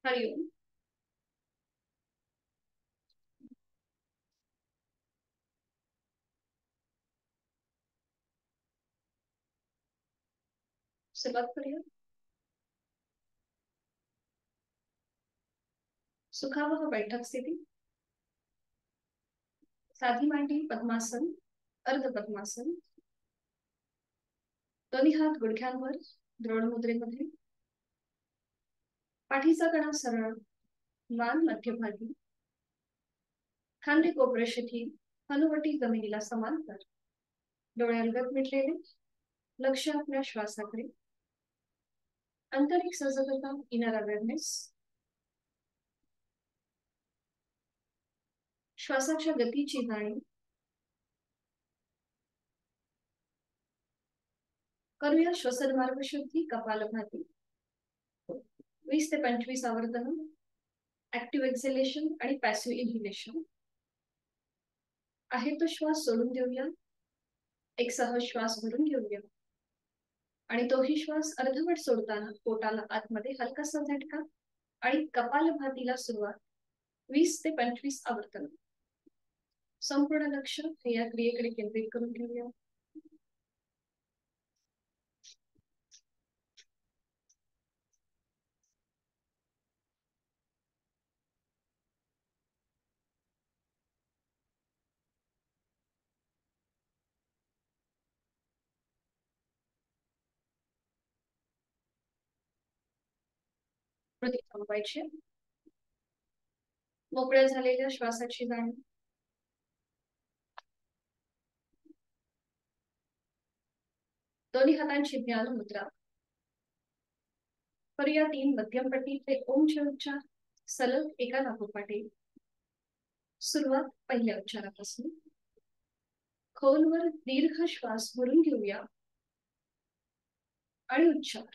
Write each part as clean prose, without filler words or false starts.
हरिओम. सुरुवात करूया. सुखावह बैठक स्थिती. साधी मांडी पद्मासन, अर्ध पद्मासन. दोन्ही हात गुडघ्यांवर द्रोण मुद्रेमध्ये. पाठीचा कणा सरळ, मान मध्यभागी. खांदे कोपरे शिथिल, हनुवटी जमिनीला समांतर. डोळे अलगद मिटलेले, लक्ष आपल्या श्वासाकडे. आंतरिक सजगता, इनर अवेअरनेस. श्वासाच्या गतीची जाणीव. करूया श्वसन मार्ग शुद्धी कपालभाती. 20 ते 25 आवर्तन. ऍक्टिव्ह एक्सेलेशन आणि पॅसिव्ह इन्हेलेशन. आहे तो श्वास सोडून देऊया. एक सहज श्वास भरून घेऊया आणि तोही श्वास अर्धवट सोडताना पोटाला आतमध्ये हलकासा झटका आणि कपालभातीला सुरुवात. 20 ते 25 आवर्तन. संपूर्ण लक्ष या क्रियेकडे केंद्रित करून घेऊया. कृती थांबवायची. मोकळ्या झालेल्या श्वासाची जाणीव. दोन्ही हातांची ज्ञान मुद्रा. करूया 3 मध्यमपट्टी ते ओमचे उच्चार सलग एका लागोपाठ एक. सुरुवात पहिल्या उच्चारापासून. खोलवर दीर्घ श्वास भरून घेऊया आणि उच्चार.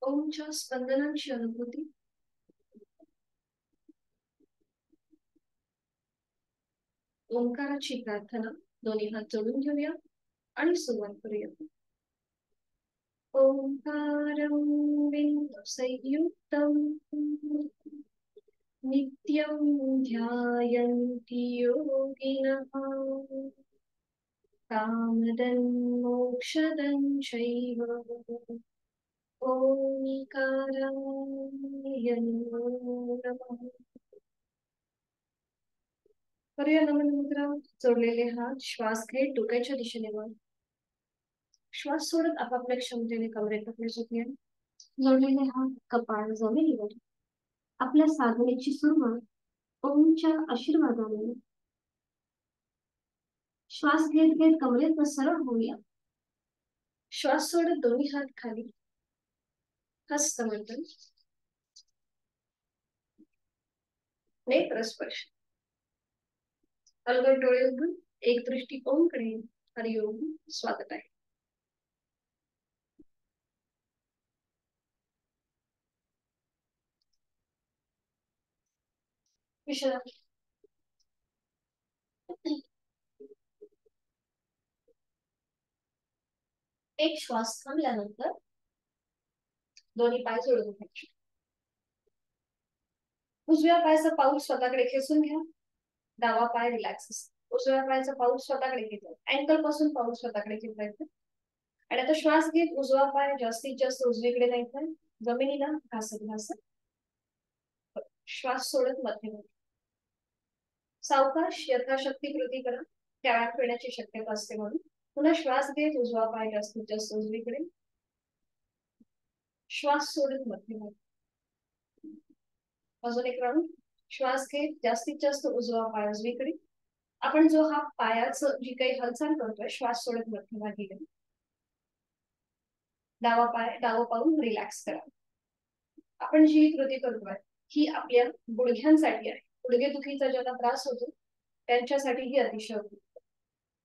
ओमच्या स्पंदनांची अनुभूती. ओंकाराची प्रार्थना. दोन्ही हात जोडून घेऊया आणि सुरुवात करूया. ओंकारं बिंदु संयुक्तं नित्यं ध्यायन्ति योगिनः कामदं मोक्षदं चैव. ओंकाराय नमो नमः. करूया नमन मुद्रा. जोडलेले हात श्वास घेत डोक्याच्या दिशेने वर. श्वास सोडत आपापल्या क्षमतेने कमरेत झोपूया. जोडलेले हात कपाळ जमिनीवर. आपल्या साधनेची सुरुवात ओमच्या आशीर्वादाने. श्वास घेत घेत कमरेत सरळ होऊया. श्वास सोडत दोन्ही हात खाली. हस्तमंथन. नेत्र स्पर्श. अलगद डोळे उघडून एक दृष्टी ओमकडे. हरिओम. स्वागत आहे. विश्रांती. एक श्वास थांबल्यानंतर दोन्ही पाय जोडून घ्यायचे. उजव्या पायाचा पाऊल स्वतःकडे खेचून घ्या. डावा पाय रिलॅक्स. उजव्या पायाचा पाऊल स्वतःकडे घेतो. अँकल पासून पाऊल स्वतःकडे घेतलायचं आणि आता श्वास घेत उजवा पाय जास्तीत जास्त उजवीकडे न्यायचा. जमिनीला घासत घासत. श्वास सोडत मध्यम. सावकाश यथाशक्ती कृती करा. त्यात पिण्याची शक्यता असते म्हणून. पुन्हा श्वास घेत उजवा पाय जास्तीत जास्त उजवीकडे. श्वास सोडत मध्यम. अजून एक राऊंड. श्वास घेत जास्तीत जास्त उजवा पाय उजवीकडे. आपण जो हा पायाचं जी काही हालचाल करतोय श्वास सोडत मध्यभागी घेऊन डावा पाऊल रिलॅक्स करा. आपण जी कृती करतोय ही आपल्या गुडघ्यांसाठी आहे. गुडघेदुखीचा ज्यांना त्रास होतो त्यांच्यासाठी ही अतिशय उपयुक्त.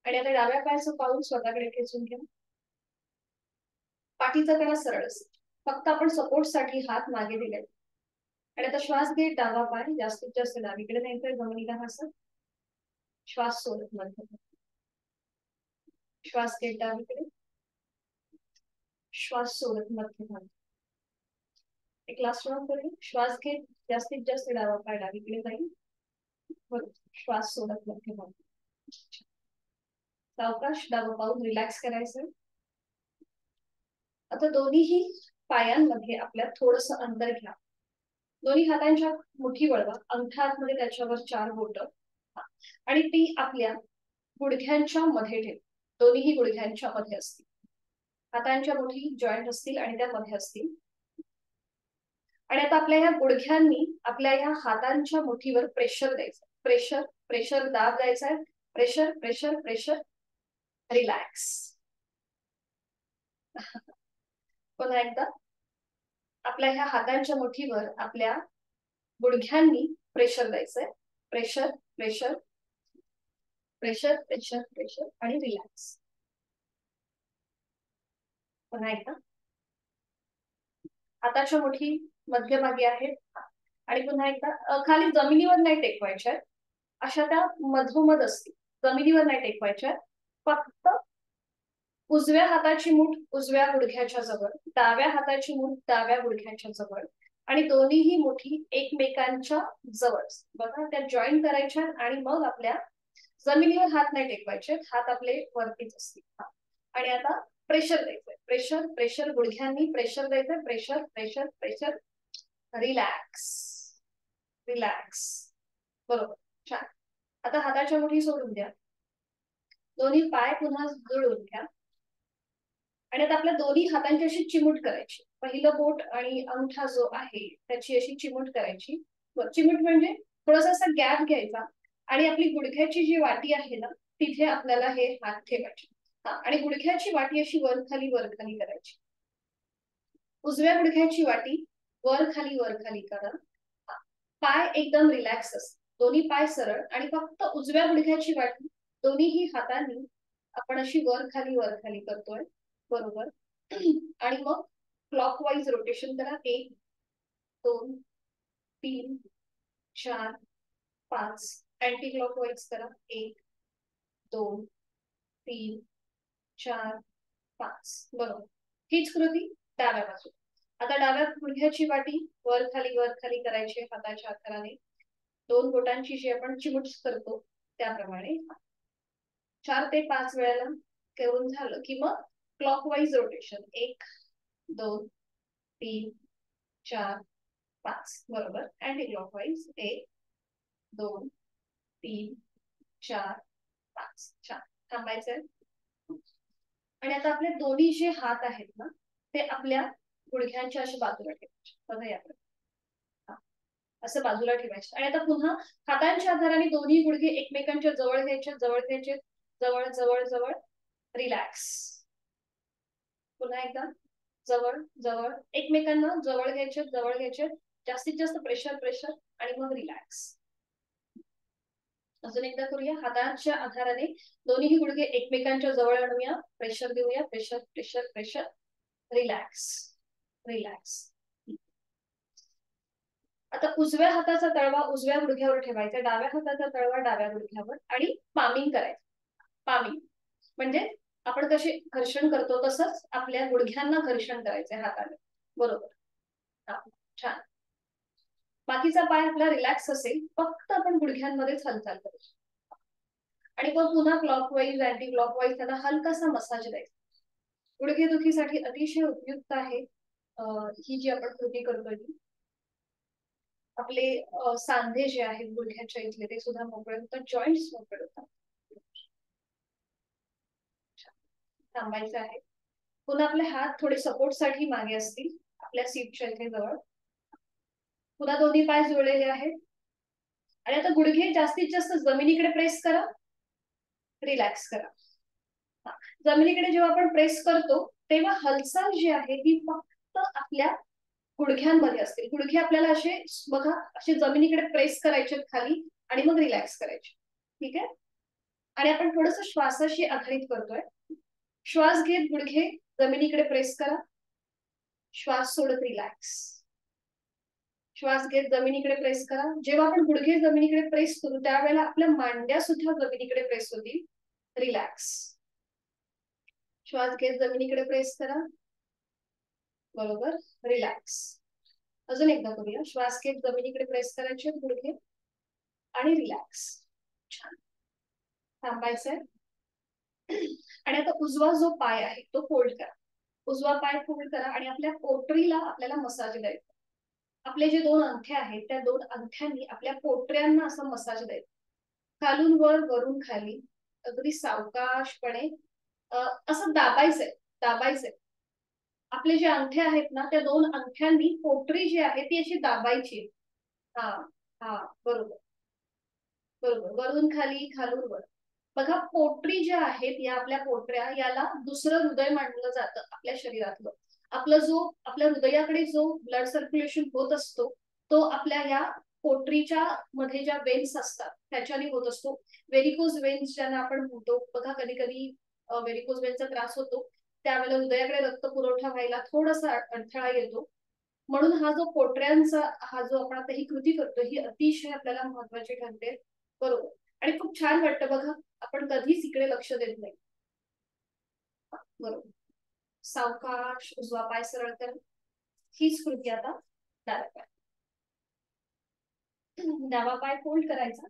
आणि आता डाव्या पायाचं पाऊल स्वतःकडे खेचून घ्या. पाठीचा कणा सरळ असेल, फक्त आपण सपोर्ट साठी हात मागे दिले. आणि आता श्वास घेत डावा पाय जास्तीत जास्त डावीकडे न्यायचा, जमिनीला हसत. श्वास सोडत मध्ये, श्वास घेत डावीकडे, श्वास सोडत मध्ये. एक लास्ट राउंड करूया. श्वास घेत जास्तीत जास्त डावा पाय डावीकडे जाईल, श्वास सोडत मध्ये. सावकाश डावा पाऊल रिलॅक्स करायचं. आता दोन्हीही पायांमध्ये आपल्या थोडस अंतर घ्या. दोन्ही हातांच्या मुठी वळवा, अंगठा आतमध्ये त्याच्यावर 4 बोट आणि ती आपल्या गुडघ्यांच्या मध्ये ठेव. दोन्हीही गुडघ्यांच्या मध्ये असतील, हातांच्या मुठी जॉईंट असतील आणि त्या मध्ये असतील. आणि आता आपल्या ह्या गुडघ्यांनी आपल्या ह्या हातांच्या मुठीवर प्रेशर द्यायचं. प्रेशर प्रेशर दाब द्यायचा आहे. Pressure pressure pressure. रिलॅक्स. पुन्हा एकदा आपल्या ह्या हातांच्या मुठीवर आपल्या गुडघ्यांनी प्रेशर द्यायचंय. Pressure pressure pressure pressure pressure आणि रिलॅक्स. पुन्हा एकदा हाताच्या मुठी मध्यभागी आहेत आणि पुन्हा एकदा खाली जमिनीवर नाही टेकवायच्या, अशा त्या मधोमध असतील, जमिनीवर नाही टेकवायच्या. फक्त उजव्या हाताची मूठ उजव्या गुडघ्याच्या जवळ, डाव्या हाताची मूठ डाव्या गुडघ्याच्या जवळ आणि दोन्हीही मुठी एकमेकांच्या जवळ बघा त्या जॉईन करायच्या. आणि मग आपल्या जमिनीवर हात नाही टेकवायचे, हात आपले वरतीच असतील. आणि आता प्रेशर द्यायचंय. प्रेशर प्रेशर गुडघ्यांनी प्रेशर द्यायचंय. Pressure pressure pressure. Relax relax. बरोबर, छान. आता हाताच्या मुठी सोडून द्या. दोन्ही पाय पुन्हा जुळवून घ्या. आणि आता आपल्या दोन्ही हातांची अशी चिमूट करायची. पहिलं बोट आणि अंगठा जो आहे त्याची अशी चिमूट करायची. चिमूट म्हणजे थोडासा असा गॅप घ्यायचा आणि आपली गुडघ्याची जी वाटी आहे ना तिथे आपल्याला हे हात ठेवायचे. आणि गुडघ्याची वाटी अशी वर खाली करायची. उजव्या गुडघ्याची वाटी वर खाली करा. पाय एकदम रिलॅक्स असतात, दोन्ही पाय सरळ आणि फक्त उजव्या गुडघ्याची वाटी दोन्हीही हातांनी आपण अशी वर खाली करतोय. बरोबर. आणि मग क्लॉकवाईज रोटेशन करा. 1 2 3 4 5. अँटी क्लॉकवाईज करा. 1 2 3 4 5. बरोबर. हीच कृती डाव्या बाजूला. आता डाव्या गुडघ्याची वाटी वर खाली करायची हाताच्या आकाराने. 2 बोटांची जी आपण चिमूट करतो त्याप्रमाणे 4 ते 5 वेळेला करून झालं की मग क्लॉकवाईज रोटेशन. 1 2 3 4 5. बरोबर. Anti clockwise 1 2 3 4 5. छान. थांबायचंय. आणि आता आपले दोन्ही जे हात आहेत ना ते आपल्या गुडघ्यांच्या अशा बाजूला ठेवायचे. बघा याकडे असं बाजूला ठेवायचं. आणि आता पुन्हा हातांच्या आधाराने दोन्ही गुडघे एकमेकांच्या जवळ घ्यायचे. जवळ जवळ जवळ. रिलॅक्स. पुन्हा एकदा जवळ जवळ एकमेकांना जवळ घ्यायचे. जास्तीत जास्त प्रेशर प्रेशर आणि मग रिलॅक्स. अजून एकदा करूया. हातांच्या आधाराने दोन्ही गुडघे एकमेकांच्या जवळ आणूया. प्रेशर देऊया. Pressure pressure pressure. Relax relax. आता उजव्या हाताचा तळवा उजव्या गुडघ्यावर ठेवायचा, डाव्या हाताचा तळवा डाव्या गुडघ्यावर आणि पामिंग करायचं. पामिंग म्हणजे आपण कसे घर्षण करतो तसंच आपल्या गुडघ्यांना घर्षण करायचंय हाताने. बरोबर. छान. बाकीचा पाय आपला रिलॅक्स असेल, फक्त आपण गुडघ्यांमध्येच हालचाल करायची. आणि मग पुन्हा क्लॉकवाईज अँटी क्लॉकवाईज त्याला हलकासा मसाज द्यायचा. गुडघेदुखीसाठी अतिशय उपयुक्त आहे ही जी आपण कृती करतोय ती. आपले सांधे जे आहेत गुडघ्याच्या इथले ते सुद्धा मोकळे होतात, जॉईंट्स मोकळे होतात. थांबायचं आहे. पुन्हा आपले हात थोडे सपोर्ट साठी मागे असतील आपल्या सीटच्या इथे जवळ. पुन्हा दोन्ही पाय जुळलेले आहेत. आणि आता गुडघे जास्तीत जास्त जमिनीकडे प्रेस करा, रिलॅक्स करा. जमिनीकडे जेव्हा आपण प्रेस करतो तेव्हा हालचाल जी आहे ती फक्त आपल्या गुडघ्यांमध्ये असते. गुडघे आपल्याला असे बघा असे जमिनीकडे प्रेस करायचे खाली आणि मग रिलॅक्स करायचे. ठीक आहे. आणि आपण थोडस श्वासाशी आधारित करतोय. श्वास घेत गुडघे जमिनीकडे प्रेस करा, श्वास सोडत रिलॅक्स. श्वास घेत जमिनीकडे प्रेस करा. जेव्हा आपण गुडघे जमिनीकडे प्रेस करू त्यावेळेला आपल्या मांड्या सुद्धा जमिनीकडे प्रेस होतील. रिलॅक्स. श्वास घेत जमिनीकडे प्रेस करा, बरोबर, रिलॅक्स. अजून एकदा करूया. श्वास घेत जमिनीकडे प्रेस करायचे गुडघे आणि रिलॅक्स. छान. थांबायचंय. आणि आता उजवा जो पाय आहे तो फोल्ड करा. उजवा पाय फोल्ड करा आणि आपल्या पोटरीला आपल्याला मसाज द्यायचा. आपले जे दोन अंगठे आहेत त्या दोन अंगठ्यांनी आपल्या पोटऱ्यांना असं मसाज द्यायचं. खालून वर, वरून खाली, अगदी सावकाशपणे असं दाबायचंय. दाबायचंय. आपले जे अंगठे आहेत ना त्या दोन अंगठ्यांनी पोटरी जी आहे ती अशी दाबायची. हा हा, बरोबर बरोबर. वरून खाली, खालून वर. बघा पोटरी ज्या आहेत या आपल्या पोटऱ्या, याला दुसरं हृदय मानलं जातं आपल्या शरीरातलं. आपल्या हृदयाकडे जो ब्लड सर्क्युलेशन होत असतो तो आपल्या या पोटरीच्या मध्ये ज्या वेन्स असतात त्याच्याने होत असतो. व्हेरिकोज वेन्स ज्यांना आपण म्हणतो बघा, कधी कधी व्हेरिकोज वेन्सचा त्रास होतो त्यावेळेला हृदयाकडे रक्त पुरवठा व्हायला थोडासा अडथळा येतो. म्हणून हा जो पोटऱ्यांचा हा जो आपण आता ही कृती करतो ही अतिशय आपल्याला महत्वाची ठरते. बरोबर. आणि खूप छान वाटतं बघा, आपण कधीच इकडे लक्ष देत नाही. बरोबर. सावकाश उजवा पाय सरळ करा. हीच कृती आता डावा पाय. डावा पाय फोल्ड करायचा.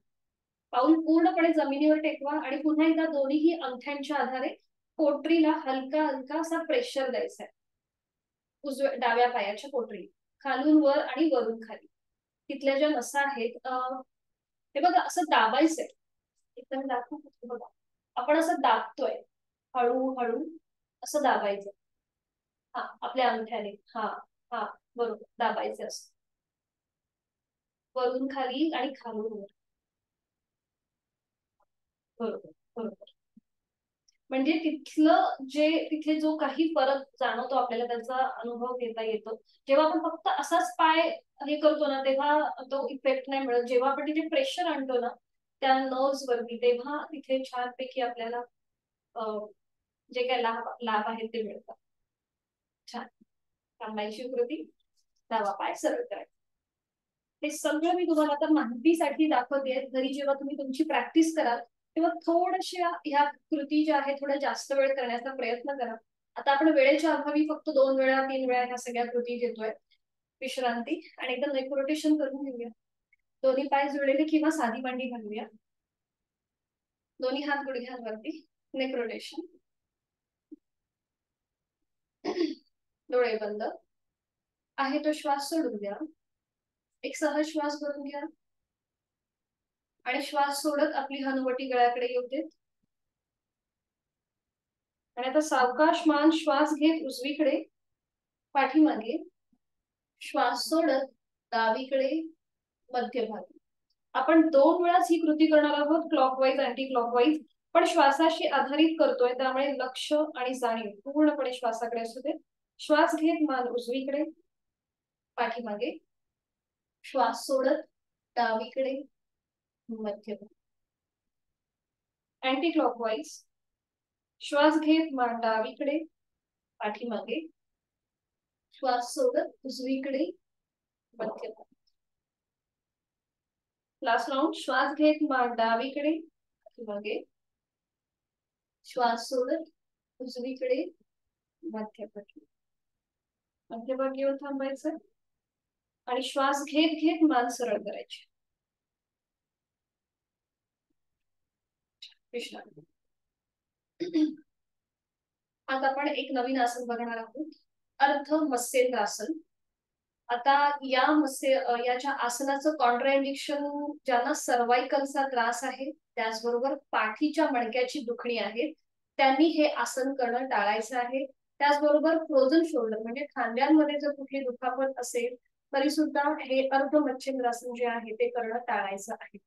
पाऊल पूर्णपणे जमिनीवर टेकवा आणि पुन्हा एकदा दोन्ही अंगठ्यांच्या आधारे पोटरीला हलका हलका असा प्रेशर द्यायचा आहे. उजव्या डाव्या पायाच्या पोटरी खालून वर आणि वरून खाली. तिथल्या ज्या नसा आहेत ते बघा असं दाबायचंय. एकदम दाखवू बघा, आपण असं दाबतोय हळूहळू असं दाबायचं. हा, आपल्या अंगठ्याने. हा हा, बरोबर. दाबायचं असं वरून खाली आणि खालून वर. बरोबर बरोबर. म्हणजे तिथे जो काही फरक जाणवतो आपल्याला त्याचा अनुभव घेता येतो. जेव्हा आपण फक्त असाच पाय हे करतो ना तेव्हा तो इफेक्ट नाही मिळत. जेव्हा आपण तिथे प्रेशर आणतो ना त्या नर्व्स वरती तेव्हा तिथे छानपैकी आपल्याला जे काही लाभ आहेत ते मिळतात. छान. थांबायची कृती. डावा पाय सरळ करायचा. हे सगळं मी तुम्हाला आता माहितीसाठी दाखवते. घरी जेव्हा तुम्ही तुमची प्रॅक्टिस कराल तेव्हा थोड्याशा ह्या कृती ज्या आहेत थोड्या जास्त वेळ करण्याचा प्रयत्न करा. आता आपण वेळेच्या अभावी फक्त 2 वेळा 3 वेळा ह्या सगळ्या कृती घेतोय. विश्रांती आणि एकदम नेक रोटेशन करून घेऊया. दोन्ही पाय जुळलेले किंवा साधी मांडी घालूया. दोन्ही हात गुडघ्यांवरती. Neck rotation. डोळे बंद. आहे तो श्वास सोडून द्या. एक सहज श्वास भरून घ्या आणि श्वास सोडत आपली हनुवटी गळ्याकडे येऊ देत. आणि आता सावकाश मान श्वास घेत उजवीकडे पाठीमागे, श्वास सोडत डावीकडे मध्यभागी. आपण 2 वेळाच ही कृती करणार आहोत, क्लॉकवाईज अँटी क्लॉकवाईज. पण श्वासाशी आधारित करतोय त्यामुळे लक्ष आणि जाणीव पूर्णपणे श्वासाकडे असू दे. श्वास घेत मान उजवीकडे पाठीमागे, श्वास सोडत डावीकडे मध्यभागी. Anti clockwise. श्वास घेत मान डावीकडे पाठीमागे, श्वास सोडत उजवीकडे मध्यभागी. Last round. श्वास घेत मान डावीकडे पाठीमागे, श्वास सोडत उजवीकडे मध्यभागी. मध्यभागीवर थांबायचं आणि श्वास घेत घेत मान सरळ करायची. विश्रांती. आता आपण एक नवीन आसन बघणार आहोत, अर्ध मत्स्येंद्र आसन. आता याच्या आसनाचं कॉन्ट्राइंडिक्शन ज्यांना सर्वायकलचा त्रास आहे त्याचबरोबर पाठीच्या मणक्याची दुखणी आहे त्यांनी हे आसन करणं टाळायचं आहे. त्याचबरोबर फ्रोझन शोल्डर म्हणजे खांद्यांमध्ये जर कुठली दुखापत असेल, तरी सुद्धा हे अर्ध मच्छिंद्रासन जे आहे ते करणं टाळायचं आहे.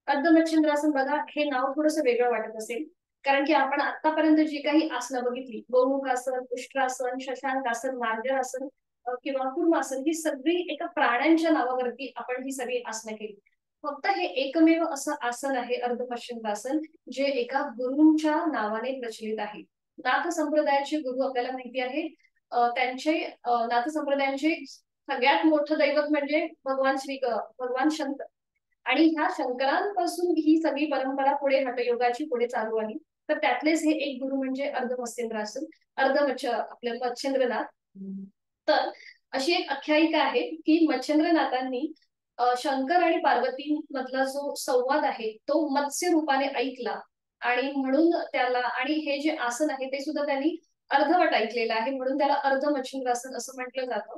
अर्ध मच्छिंद्रासन बघा, हे नाव थोडंसं वेगळं वाटत असेल, कारण की आपण आतापर्यंत जी काही आसनं बघितली, गोमुखासन, उष्ट्रासन, शशांकासन, मार्जरासन किंवा कूर्मासन, ही सगळी एका प्राण्यांच्या नावावरती आपण ही सगळी आसनं केली. फक्त हे एकमेव असं आसन आहे अर्ध मच्छिंद्रासन, जे एका गुरूंच्या नावाने प्रचलित आहे. नाथ संप्रदायाचे गुरु आपल्याला माहिती आहे, त्यांचे नाथ संप्रदायांचे सगळ्यात मोठं दैवत म्हणजे भगवान शंकर. आणि ह्या शंकरांपासून ही सगळी परंपरा पुढे हठयोगाची पुढे चालू आली. तर त्यातलेच हे एक गुरु म्हणजे अर्ध मत्स्येंद्रासन, आपलं मच्छिंद्रनाथ. तर अशी एक आख्यायिका आहे की मच्छिंद्रनाथांनी शंकर आणि पार्वती मधला जो संवाद आहे तो मत्स्य रूपाने ऐकला, आणि म्हणून त्याला, आणि हे जे आसन आहे ते सुद्धा त्यांनी अर्धवट ऐकलेलं आहे, म्हणून त्याला अर्ध मच्छिंद्रासन असं म्हटलं जातं.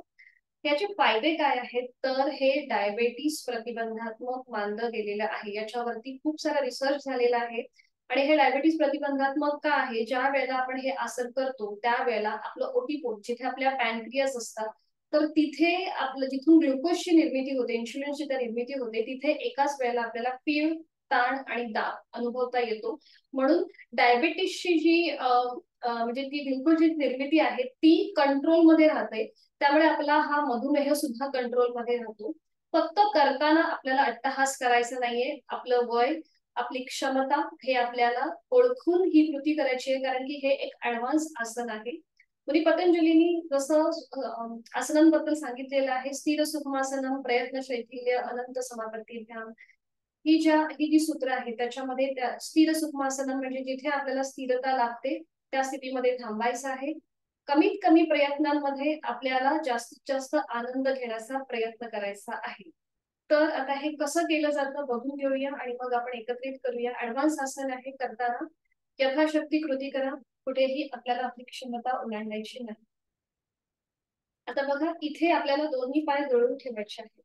याचे फायदे काय आहेत, तर हे डायबेटीस प्रतिबंधात्मक मानलं गेलेलं आहे. याच्यावरती खूप सारा रिसर्च झालेला आहे. आणि हे डायबेटीस प्रतिबंधात्मक का आहे, ज्या वेळेला आपण हे आसन करतो त्यावेळेला आपलं ओटीपोट, जिथे आपल्या पॅनक्रियास असतात, तर तिथे आपलं जिथून ग्लुकोजची निर्मिती होते, इन्शुलिनची त्या निर्मिती होते, तिथे एकाच वेळेला आपल्याला पीळ, ताण आणि दाब अनुभवता येतो. म्हणून डायबेटीसची जी म्हणजे ती ग्लुकोजची निर्मिती आहे ती कंट्रोलमध्ये राहते. त्यामुळे आपला हा मधुमेह सुद्धा कंट्रोलमध्ये राहतो. फक्त करताना आपल्याला अट्टहास करायचा नाहीये. आपलं वय, आपली क्षमता हे आपल्याला ओळखून ही कृती करायची आहे, कारण की हे एक ऍडव्हान्स आसन आहे. मुनी पतंजलींनी जसं आसनांबद्दल सांगितलेलं आहे, स्थिर सुखमासनम, प्रयत्न शैथिल्य, अनंत समापत्ती ध्यान, ही जी सूत्र आहे त्याच्यामध्ये स्थिर सुखमासनम म्हणजे जिथे आपल्याला स्थिरता लागते त्या स्थितीमध्ये थांबायचं आहे. कमीत कमी प्रयत्नांमध्ये आपल्याला जास्तीत जास्त आनंद घेण्याचा प्रयत्न करायचा आहे. तर आता हे कसं केलं जातं बघून घेऊया, आणि मग आपण एकत्रित करूया. ऍडव्हान्स आसन आहे, करताना यथाशक्ती कृती करा, कुठेही आपल्याला आपली क्षमता ओलांडायची नाही. आता बघा, इथे आपल्याला दोन्ही पाय जोडून ठेवायचे आहेत.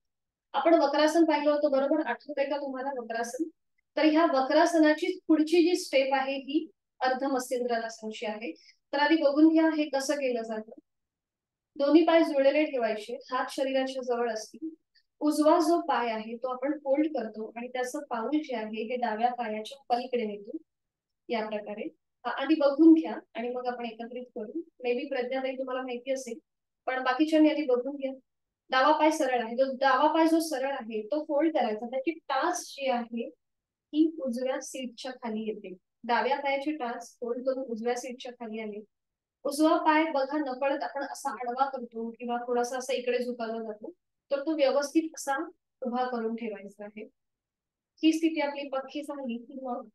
आपण वक्रासन पाहिलं होतं बरोबर, आठवतंय का तुम्हाला वक्रासन? तर ह्या वक्रासनाची पुढची जी स्टेप आहे ही अर्ध मत्स्येंद्रासनची आहे. तर आधी बघून घ्या हे कसं केलं जातं. दोन्ही पाय जुळलेले ठेवायचे, हात शरीराच्या जवळ असतील. उजवा जो पाय आहे तो आपण फोल्ड करतो आणि त्याचं पाऊल जे आहे हे डाव्या पायाच्या पलीकडे नेतो, या प्रकारे. आधी बघून घ्या आणि मग आपण एकत्रित करू. मे बी प्रज्ञाताई तुम्हाला माहिती असेल, पण बाकीच्यांनी आधी बघून घ्या. डावा पाय सरळ आहे, डावा पाय जो सरळ आहे तो फोल्ड करायचा, त्याची टाच जी आहे ही उजव्या सीटच्या खाली येते. डाव्या पायाची टाच फोल्ड करून उजव्या सीटच्या खाली आली. उजवा पाय बघा नकळत आपण असा आडवा करतो किंवा थोडासा असा इकडे झुकावला जातो, तर तो व्यवस्थित असा उभा करून ठेवायचा आहे. ही स्थिती आपली पक्की झाली की मग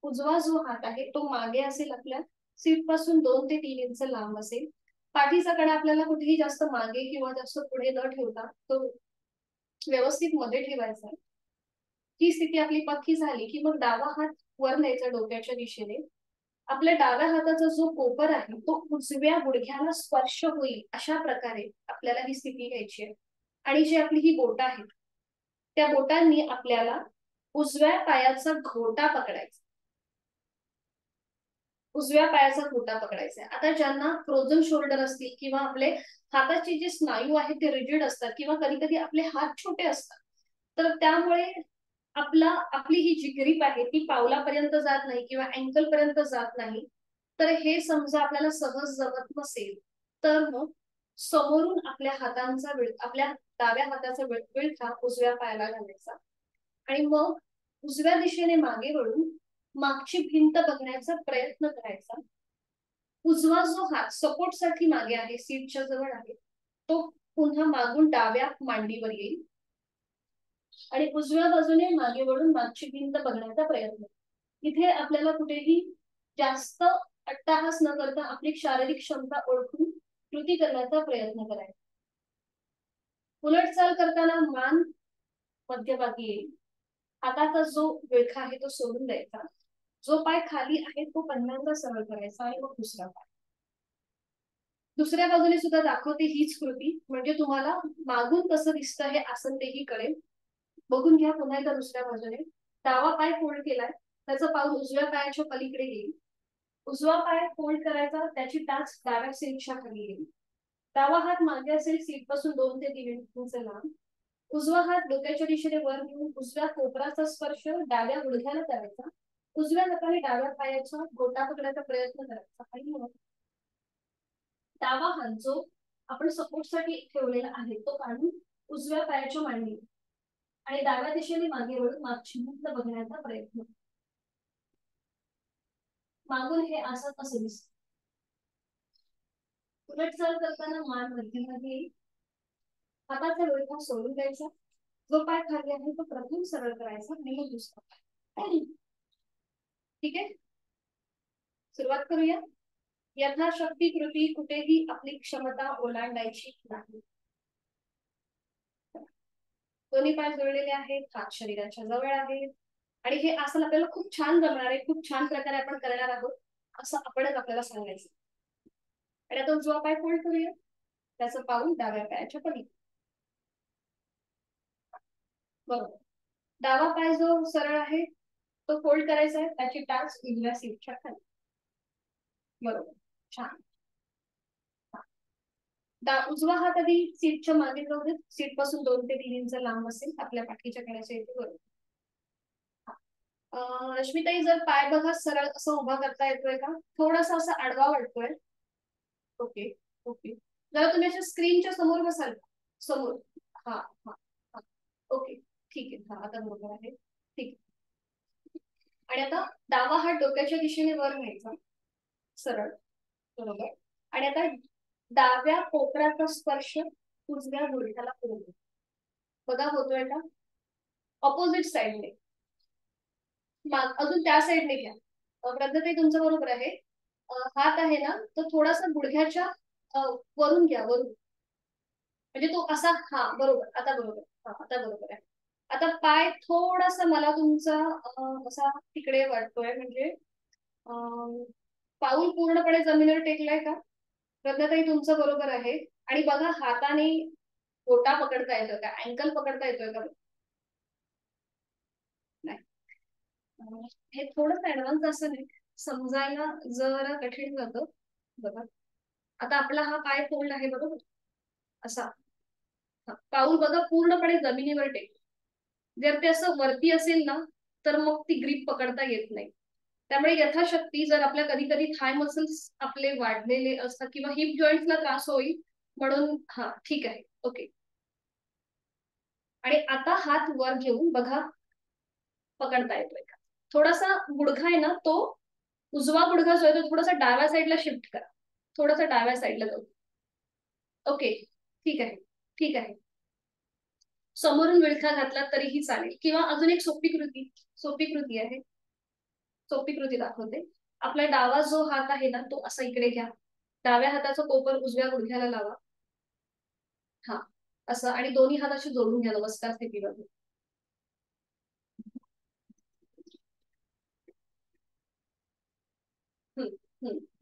उजवा जो हात आहे तो मागे असेल, आपल्या सीट पासून 2 ते 3 इंच लांब असेल. पाठीचा कडा आपल्याला कुठेही जास्त मागे किंवा जास्त पुढे न ठेवता तो व्यवस्थित मध्ये ठेवायचा. ही स्थिती आपली पक्की झाली की मग डावा हात वर न्यायचा डोक्याच्या दिशेने. आपल्या डाव्या हाताचा जो कोपर आहे तो उजव्या गुडघ्याला स्पर्श होईल अशा प्रकारे आपल्याला ही स्थिती घ्यायची आहे. आणि जी आपली ही बोट आहे त्या बोटांनी आपल्याला उजव्या पायाचा घोटा पकडायचा. उजव्या पायाचा घोटा पकडायचा. आता ज्यांना फ्रोझन शोल्डर असतील किंवा आपले हाताचे जे स्नायू आहेत ते रिजिड असतात किंवा कधी कधी आपले हात छोटे असतात, तर त्यामुळे आपली ही जी ग्रीप आहे ती पावलापर्यंत जात नाही किंवा अँकल पर्यंत जात नाही. तर हे समजा आपल्याला सहज जमत नसेल, तर मग समोरून आपल्या डाव्या हाताचा विळखा उजव्या पायाला घालायचा आणि मग उजव्या दिशेने मागे वळून मागची भिंत बघण्याचा प्रयत्न करायचा. उजवा जो हात सपोर्ट साठी मागे आहे, सीटच्या जवळ आहे, तो पुन्हा मागून डाव्या मांडीवर येईल आणि उजव्या बाजूने मागे वळून मागची भिंत बघण्याचा प्रयत्न. इथे आपल्याला कुठेही जास्त अट्टाहास न करता आपली शारीरिक क्षमता ओळखून कृती करण्याचा प्रयत्न करायचा. उलटचाल करताना मान मध्यभागी येईल. हाताचा जो विळखा आहे तो सोडून द्यायचा. जो पाय खाली आहे तो पहिल्यांदा सरळ करायचा आणि मग दुसरा पाय. दुसऱ्या बाजूने सुद्धा दाखवते हीच कृती, म्हणजे तुम्हाला मागून कसं दिसतं हे आसन तेही कळेल. बघून घ्या पुन्हा एकदा दुसऱ्या बाजूने. डावा पाय फोल्ड केलाय, त्याचं पाऊल उजव्या पायाच्या पलीकडे येईल. उजवा पाय फोल्ड करायचा, त्याची टाच डाव्या सीटच्या खाली येईल. डावा हात मागे असेल सीट पासून 2 ते 3 इंच लांब. उजवा हात डोक्याच्या दिशेने वर घेऊन उजव्या कोपराचा स्पर्श डाव्या गुडघ्याला करायचा. उजव्या हाताने डाव्या पायाचा गोटा पकडायचा प्रयत्न करायचा आणि मग डावा हात जो आपण सपोर्टसाठी ठेवलेला आहे तो काढून उजव्या पायाच्या मांडी आणि डाव्या दिशेने मागे वळून मागची भिंत बघण्याचा प्रयत्न. मागून हे असं असं दिसत. उलट चाल करताना मान मध्यमध्ये येईल. हाताचा डोळा सोडून द्यायचा. जो पाय खाली आहे तो प्रथम सरळ करायचा आणि मग दुसरा. ठीक आहे, सुरुवात करूया. यथाशक्ती कृती कुठेही आपली क्षमता ओलांडायची नाही. दोन्ही पाय जोडलेले आहेत, हात शरीराच्या जवळ आहेत आणि हे आसन आपल्याला खूप छान जमणार आहे, खूप छान प्रकारे आपण करणार आहोत असं आपणच आपल्याला सांगायचं. आणि आता उजवा पाय फोल्ड करूया. त्याचं पाऊल डाव्या पायाच्या पलीकडे. बरोबर. डावा पाय जो सरळ आहे तो फोल्ड करायचा आहे, त्याची टाच उजव्या सीटच्या खाली. बरोबर, छान. उजवा हात आधी सीटच्या मागे जाऊ देत. सीट पासून 2 ते 3 इंच लांब असेल आपल्या पाठीच्या कण्याच्या इथे. बरोबर. रश्मिताई, जर पाय बघा सरळ असं उभा करता येतोय का? थोडासा असा आडवा वाटतोय. ओके ओके, जरा तुम्ही अशा स्क्रीनच्या समोर बसाल. समोर. हा हा हा, ओके ठीक आहे. हा आता बरोबर आहे. ठीक आहे. आणि आता डावा हात डोक्याच्या दिशेने वर घ्यायचा सरळ. बरोबर. आणि आता डाव्या कोपराचा स्पर्श उजव्या गुडघ्याला करून बघा, होतोय का? ऑपोजिट साइडने. अजून त्या साइडने घ्या. प्रगती तुमचं बरोबर आहे. हात आहे ना तो थोडासा गुडघ्याच्या वरून घ्या, वरून. म्हणजे तो असा. हा बरोबर, आता बरोबर. हा आता बरोबर आहे. आता पाय थोडासा मला तुमचा असा तिकडे वाटतोय, म्हणजे पाऊल पूर्णपणे जमिनीवर टेकलाय का? प्रज्ञाताई तुमचं बरोबर आहे. आणि बघा हाताने गोटा पकडता येतोय का? अँकल पकडता येतोय का? नाही. हे थोडं ऍडव्हान्स असं नाही, समजायला जरा कठीण जातं. बघा आता आपला हा पाय फोल्ड आहे बरोबर, असा. पाऊल बघा पूर्णपणे जमिनीवर टेक. जर ते असं वरती असेल ना तर मग ती ग्रीप पकडता येत नाही. त्यामुळे यथाशक्ती जर आपल्या कधी कधी थाय मसल्स आपले वाढलेले असतात किंवा हिप जॉईंटला त्रास होईल म्हणून. हा ठीक आहे, ओके. आणि आता हात वर घेऊन बघा पकडता येतोय का? थोडासा गुडघा आहे ना तो उजवा गुडघा जो आहे तो थोडासा डाव्या साईडला शिफ्ट करा. थोडासा डाव्या साईडला जाऊ. ओके, ठीक आहे ठीक आहे. समोरून विळखा घातला तरीही चालेल, किंवा अजून एक सोपी कृती आहे. सोपी कृती दाखवते. आपला डावा जो हात आहे ना तो असा इकडे घ्या. डाव्या हाताचा कोपर उजव्या गुडघ्याला लावा. हा असं, आणि दोन्ही हात असे जोडून घ्या नमस्कार स्थितीमध्ये.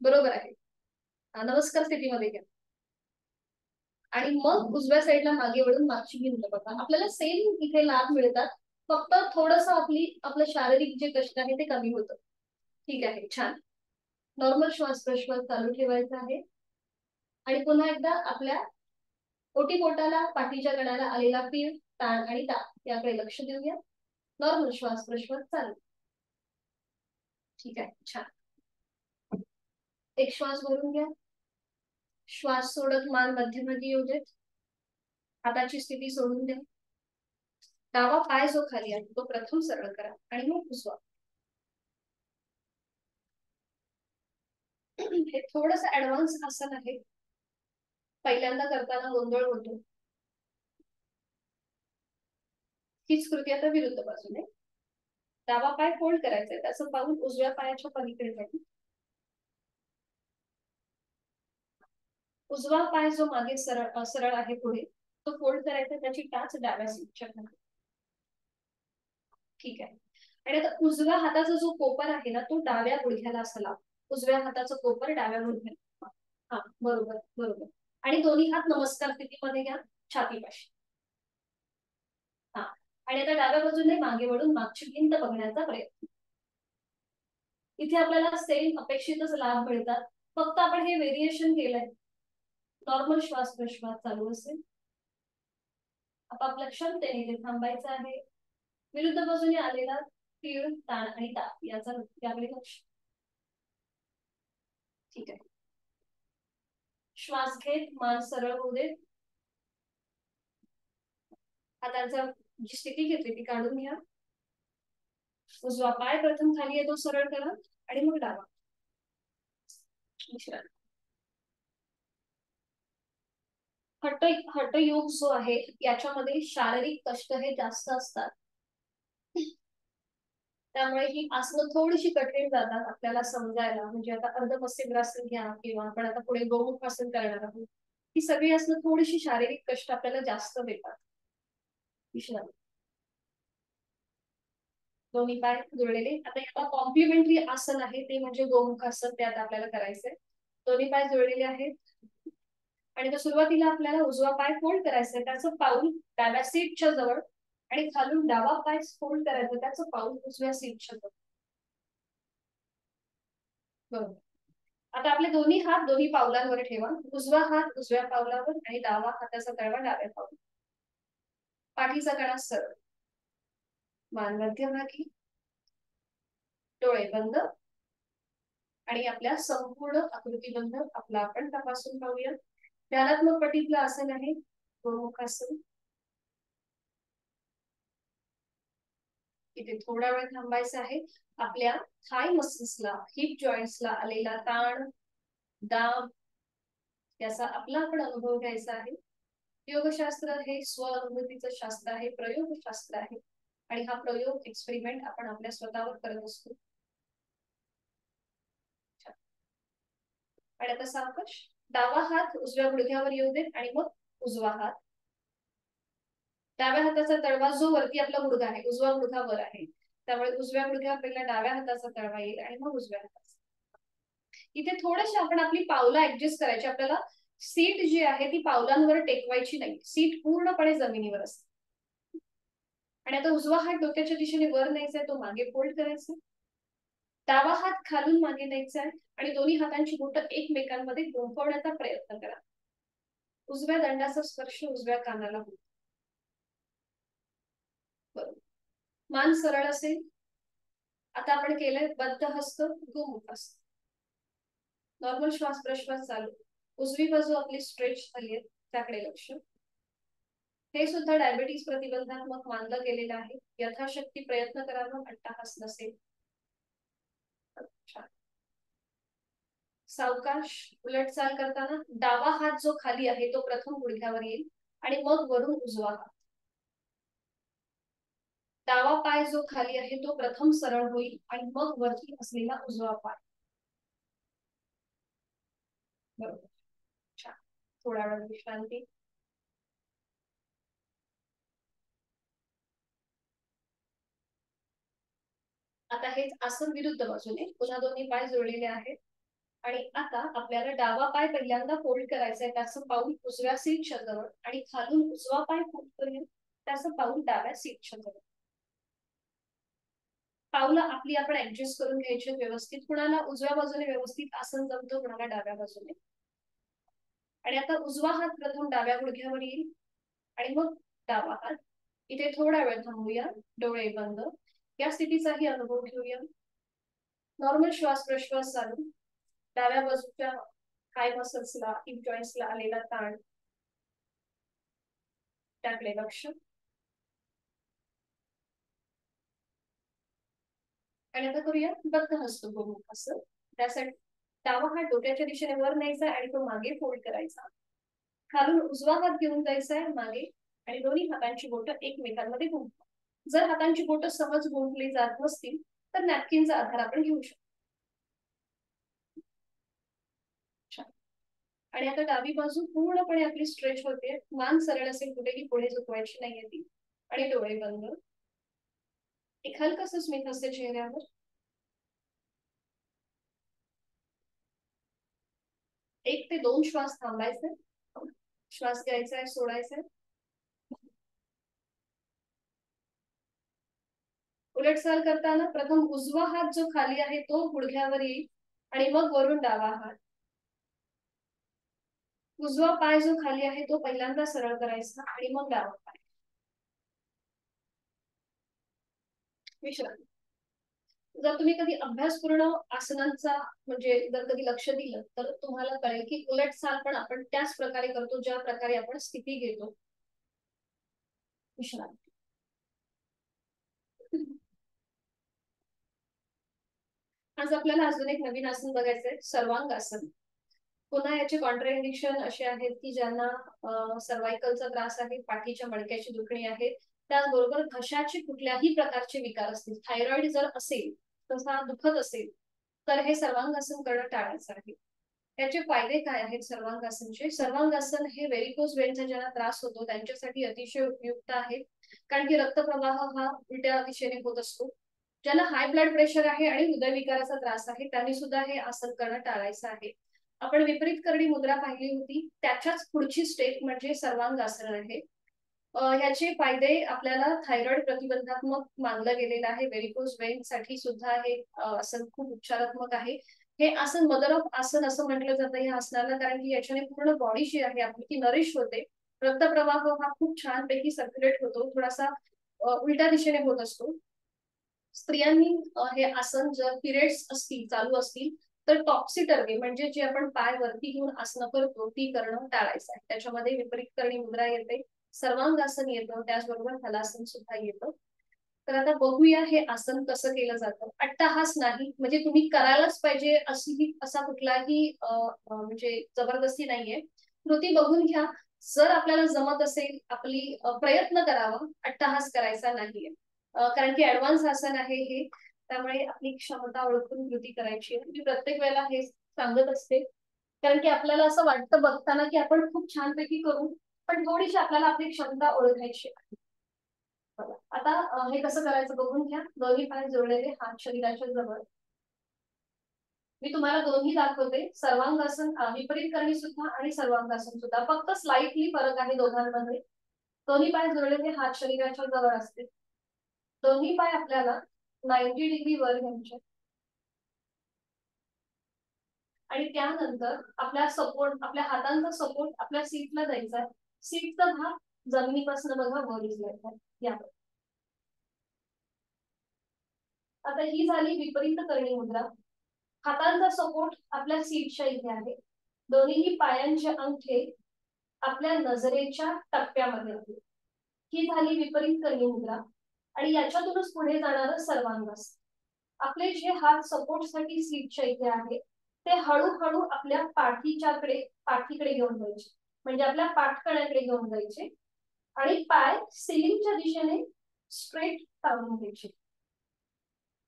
बरोबर आहे. नमस्कार स्थितीमध्ये घ्या. आणि मग उजव्या साईडला मागे वळून मागची भिंत बघा. आपल्याला सेम इथे लाभ मिळतात, फक्त थोडस आपलं शारीरिक जे कष्ट आहे ते कमी होतं. ठीक आहे, छान. नॉर्मल श्वास प्रश्वास चालू ठेवायचा आहे. आणि पुन्हा एकदा आपल्या ओटीपोटाला पाठीच्या कणाला आलेला पीळ, ताण आणि ताप याकडे लक्ष देऊया. नॉर्मल श्वास प्रश्वास चालू. ठीक आहे, छान. एक श्वास भरून घ्या. श्वास सोडत मान मध्यभागी येऊ देत. हाताची स्थिती सोडून द्या. डावा पाय जो खाली आहे तो प्रथम सरळ करा आणि मग उजवा. हे थोडस ऍडव्हान्स आसन आहे, पहिल्यांदा करताना गोंधळ होतो. हीच कृती आता विरुद्ध बाजूने. डावा पाय फोल्ड करायचा आहे, त्याचं पाऊल उजव्या पायाच्या पलीकडे जाईल. उजवा पाय जो मागे सरळ आहे पुढे तो फोल्ड करायचा, त्याची टाच डाव्या सीटच्या खाली. ठीक आहे. आणि आता उजव्या हाताचा जो कोपर आहे ना तो डाव्या गुडघ्याला असा लाव. उजव्या हाताचा कोपर डाव्या गुडघ्याला. हा बरोबर बरोबर. आणि दोन्ही हात नमस्कार स्थितीमध्ये घ्या, छातीपाशी. हा, आणि आता डाव्या बाजूने मागे वळून मागची भिंत बघण्याचा प्रयत्न. इथे आपल्याला सेम अपेक्षितच लाभ मिळतात, फक्त आपण हे व्हेरिएशन केलंय. नॉर्मल श्वास प्रश्वास चालू असेल. आपापल्या क्षमतेने ते थांबायचं आहे. विरुद्ध बाजूने आलेला तीळ, ताण आणि ताप याकडे लक्ष. ठीक आहे. श्वास घेत मान सरळ होऊ देत. हातांचा जी स्थिती घेतली ती काढून घ्या. उजवा पाय प्रथम खाली येतो, सरळ करा आणि मग डावा. हठयोग जो आहे याच्यामध्ये शारीरिक कष्ट हे जास्त असतात. त्यामुळे ही आसनं थोडीशी कठीण जातात आपल्याला समजायला. म्हणजे आता अर्धमत्स्यग्रासन घ्या किंवा आपण आता पुढे गोमुख आसन करणार आहोत. ही सगळी आसनं थोडीशी शारीरिक कष्ट आपल्याला जास्त देतात. विश्रांती. दोन्ही पाय जुळलेले. आता याला कॉम्प्लिमेंटरी आसन आहे ते म्हणजे गोमुख आसन, त्यात आपल्याला करायचंय. दोन्ही पाय जुळलेले आहेत आणि सुरुवातीला आपल्याला उजवा पाय फोल्ड करायचा आहे, त्याचं पाऊल डाव्या सीटच्या जवळ आणि खालून डावा पाय फोल्ड करायचा, त्याचं पाऊल उजव्या सीटच्या जवळ. बरोबर. आता आपले दोन्ही हात दोन्ही पावलांवर ठेवा. उजवा हात उजव्या पावलावर आणि डावा हाताचा तळवा डाव्या पावलावर. पाठीचा कणा सरळ, मान मध्यभागी, डोळे बंद आणि आपल्या संपूर्ण आकृतीबंध आपला आपण तपासून पाहूया. ध्यानात्मक पटीतलं आसन आहे गोमुखासन. इथे थोडा वेळ थांबायचं आहे. आपल्या थाय मसल्सला, हिप जॉईंट्सला आलेला ताण, दाब याचा आपला आपण अनुभव घ्यायचा आहे. योगशास्त्र हे स्वअनुभूतीचं शास्त्र आहे, प्रयोगशास्त्र आहे आणि हा प्रयोग एक्सपेरिमेंट आपण आपल्या स्वतःवर करत असतो. आणि आता सावकाश डावा हात उजव्या गुडघ्यावर येऊ देत आणि मग उजवा हात. डाव्या हाताचा तळवा जो वरती आपला गुडघा आहे, उजवा गुडघा वर आहे, त्यामुळे उजव्या गुडघ्या पहिला डाव्या हाताचा तळवा येईल आणि मग उजव्या हाताचा. इथे थोडेसे आपण आपली पावलं ऍडजस्ट करायची. आपल्याला सीट जी आहे ती पावलांवर टेकवायची नाही, सीट पूर्णपणे जमिनीवर असते. आणि आता उजवा हात डोक्याच्या दिशेने वर न्यायचा आहे, तो मागे फोल्ड करायचा. डावा हात खालून मागे न्यायचा आहे आणि दोन्ही हातांची बोटं एकमेकांमध्ये गुंफवण्याचा प्रयत्न करा. उजव्या दंडाचा स्पर्श उजव्या कानाला होतो. बरोबर. मान सरळ असेल. आता आपण केलंय बद्ध हस्त गोमुख हस्त. नॉर्मल श्वास प्रश्वास चालू. उजवी बाजू आपली स्ट्रेच झाली आहे, त्याकडे लक्ष. हे सुद्धा डायबिटीज प्रतिबंधात्मक मानलं गेलेलं आहे. यथाशक्ती प्रयत्न करावा, अट्टाहास नसेल. सावकाश उलट चाल करताना डावा हात जो खाली आहे तो प्रथम गुडघ्यावर येईल आणि मग वरून उजवा हात. डावा पाय जो खाली आहे तो प्रथम सरळ होईल आणि मग वरती असलेला उजवा पाय. बरोबर. छान. थोडा वेळ विश्रांती. आता हेच आसन विरुद्ध बाजूने. पुन्हा दोन्ही पाय जुळलेले आहेत आणि आता आपल्याला डावा पाय पहिल्यांदा फोल्ड करायचा आहे, त्याचं पाऊल उजव्या सीटच्या जवळ आणि खालून उजवा पाय फोल्ड करूया, त्याचं पाऊल डाव्या सीटच्या जवळ. पावलं आपली आपण ऍडजस्ट करून घ्यायची व्यवस्थित. कुणाला उजव्या बाजूने व्यवस्थित आसन जमतं, कुणाला डाव्या बाजूने. आणि आता उजवा हात प्रथम डाव्या गुडघ्यावर येईल आणि मग डावा हात. इथे थोडा वेळ थांबूया, डोळे बंद. या स्थितीचाही अनुभव घेऊया. नॉर्मल श्वास प्रश्वास चालू. डाव्या बाजूच्या थाय मसल्सला, हिप जॉईंट्सला आलेला ताण, त्याकडे लक्ष. आणि आता करूया बद्ध हस्त गोमुख असं. त्यासाठी डावा हात डोक्याच्या दिशेने वर न्यायचा आणि तो मागे फोल्ड करायचा. खालून उजवा हात घेऊन जायचा आहे मागे आणि दोन्ही हातांची बोटं एकमेकांमध्ये गुंफवा. जर हातांची बोटं सहज गुंफली जात नसतील तर नॅपकिनचा आधार आपण घेऊ शकतो. आणि आता डावी बाजू पूर्णपणे आपली स्ट्रेच होते. मान सरळ असेल, कुठेही पुढे झुकवायची नाहीये ती. आणि डोळे बंद. एक हलकस स्मित असते चेहऱ्यावर. 1 ते 2 श्वास थांबायचे. श्वास घ्यायचा आहे, सोडायचा आहे. उलटचाल करताना प्रथम उजवा हात जो खाली आहे तो गुडघ्यावर येईल आणि मग वरून डावा हात. उजवा पाय जो खाली आहे तो पहिल्यांदा सरळ करायचा आणि मग डावा पाय. विश्रांती. जर तुम्ही कधी अभ्यासपूर्ण आसनांचा म्हणजे जर कधी लक्ष दिलं तर तुम्हाला कळेल की उलट चाल पण आपण त्याच प्रकारे करतो ज्या प्रकारे आपण स्थिती घेतो. विश्रांती. आज आपल्याला अजून एक नवीन आसन बघायचंय, सर्वांगासन. पुन्हा याचे कॉन्ट्राइंडिक्शन असे आहेत की ज्यांना सर्वायकलचा त्रास आहे, पाठीच्या मणक्याची दुखणी आहे, त्याचबरोबर घशाचे कुठल्याही प्रकारचे विकार असतील, थायरॉइड जर असेल, तसा दुखत असेल, तर हे सर्वांगासन करणं टाळायचं आहे. याचे फायदे काय आहेत सर्वांगासनचे? सर्वांगासन हे व्हेरिकोज वेन्सचा ज्यांना त्रास होतो त्यांच्यासाठी अतिशय उपयुक्त आहे, कारण की रक्तप्रवाह हा उलट्या दिशेने होत असतो. ज्यांना हाय ब्लड प्रेशर आहे आणि हृदयविकाराचा त्रास आहे त्यांनी सुद्धा हे आसन करणं टाळायचं आहे. आपण विपरीत करडी मुद्रा पाहिली होती, त्याच्याच पुढची स्टेप म्हणजे सर्वांगासन आहे. ह्याचे फायदे आपल्याला थायरॉइड प्रतिबंधात्मक मानलं गेलेलं आहे, व्हेरिकोज वेन साठी सुद्धा हे आसन खूप उपचारात्मक आहे. हे आसन मदर ऑफ आसन असं म्हटलं जातं या आसनाला, कारण की याच्याने पूर्ण बॉडी जी आहे आपली ती नरिश होते. रक्तप्रवाह हा खूप छानपैकी सर्क्युलेट होतो, थोडासा उलट्या दिशेने होत असतो. स्त्रियांनी हे आसन जर पिरियड्स असतील चालू असतील तर टॉप्सी म्हणजे जे आपण पाय वरती घेऊन आसनं करतो ती करणं टाळायचं आहे. त्याच्यामध्ये विपरीत करणी मुद्रा येते, सर्वांगासन येतं, त्याचबरोबर हलासन सुद्धा येतं. तर आता बघूया हे आसन कसं केलं जातं. अट्टहास नाही, म्हणजे तुम्ही करायलाच पाहिजे अशी असा कुठलाही म्हणजे जबरदस्ती नाहीये. कृती बघून घ्या. जर आपल्याला जमत असेल आपली प्रयत्न करावा, अट्टहास करायचा नाहीये. कारण की ऍडव्हान्स आसन आहे हे, त्यामुळे आपली क्षमता ओळखून कृती करायची आहे. मी प्रत्येक वेळेला हे सांगत असते, कारण की आपल्याला असं वाटतं बघताना की आपण खूप छानपैकी करू, पण थोडीशी आपल्याला आपली क्षमता ओळखायची आहे. आता हे कसं करायचं बघून घ्या. दोन्ही पाय जोडलेले, हात शरीराच्या जवळ. मी तुम्हाला दोन्ही दाखवते, सर्वांगासन विपरीत करणी सुद्धा आणि सर्वांगासन सुद्धा. फक्त स्लाइटली फरक आहे दोघांमध्ये. दोन्ही पाय जोडलेले, हात शरीराच्या जवळ असते. दोन्ही पाय आपल्याला 90 डिग्री वर घ्यायचे आणि त्यानंतर आपल्या हातांचा सपोर्ट आपल्या सीटला द्यायचा आहे. सीटचा भाग जमिनीपासून बघा वर उचलायचा आहे. आता ही झाली विपरीत करणी मुद्रा. हातांचा सपोर्ट आपल्या सीटच्या इथे आहे. दोन्ही पायांचे अंगठे आपल्या नजरेच्या टप्प्यामध्ये आहेत. ही झाली विपरीत करणी मुद्रा आणि याच्यातूनच पुढे जाणारं सर्वांगासन. आपले जे हात सपोर्टसाठी सीटच्या इथे आहे ते हळूहळू आपल्या पाठीकडे घेऊन जायचे, म्हणजे आपल्या पाठकण्याकडे घेऊन जायचे आणि पाय सिलिंगच्या दिशेने स्ट्रेट टाळून घ्यायचे.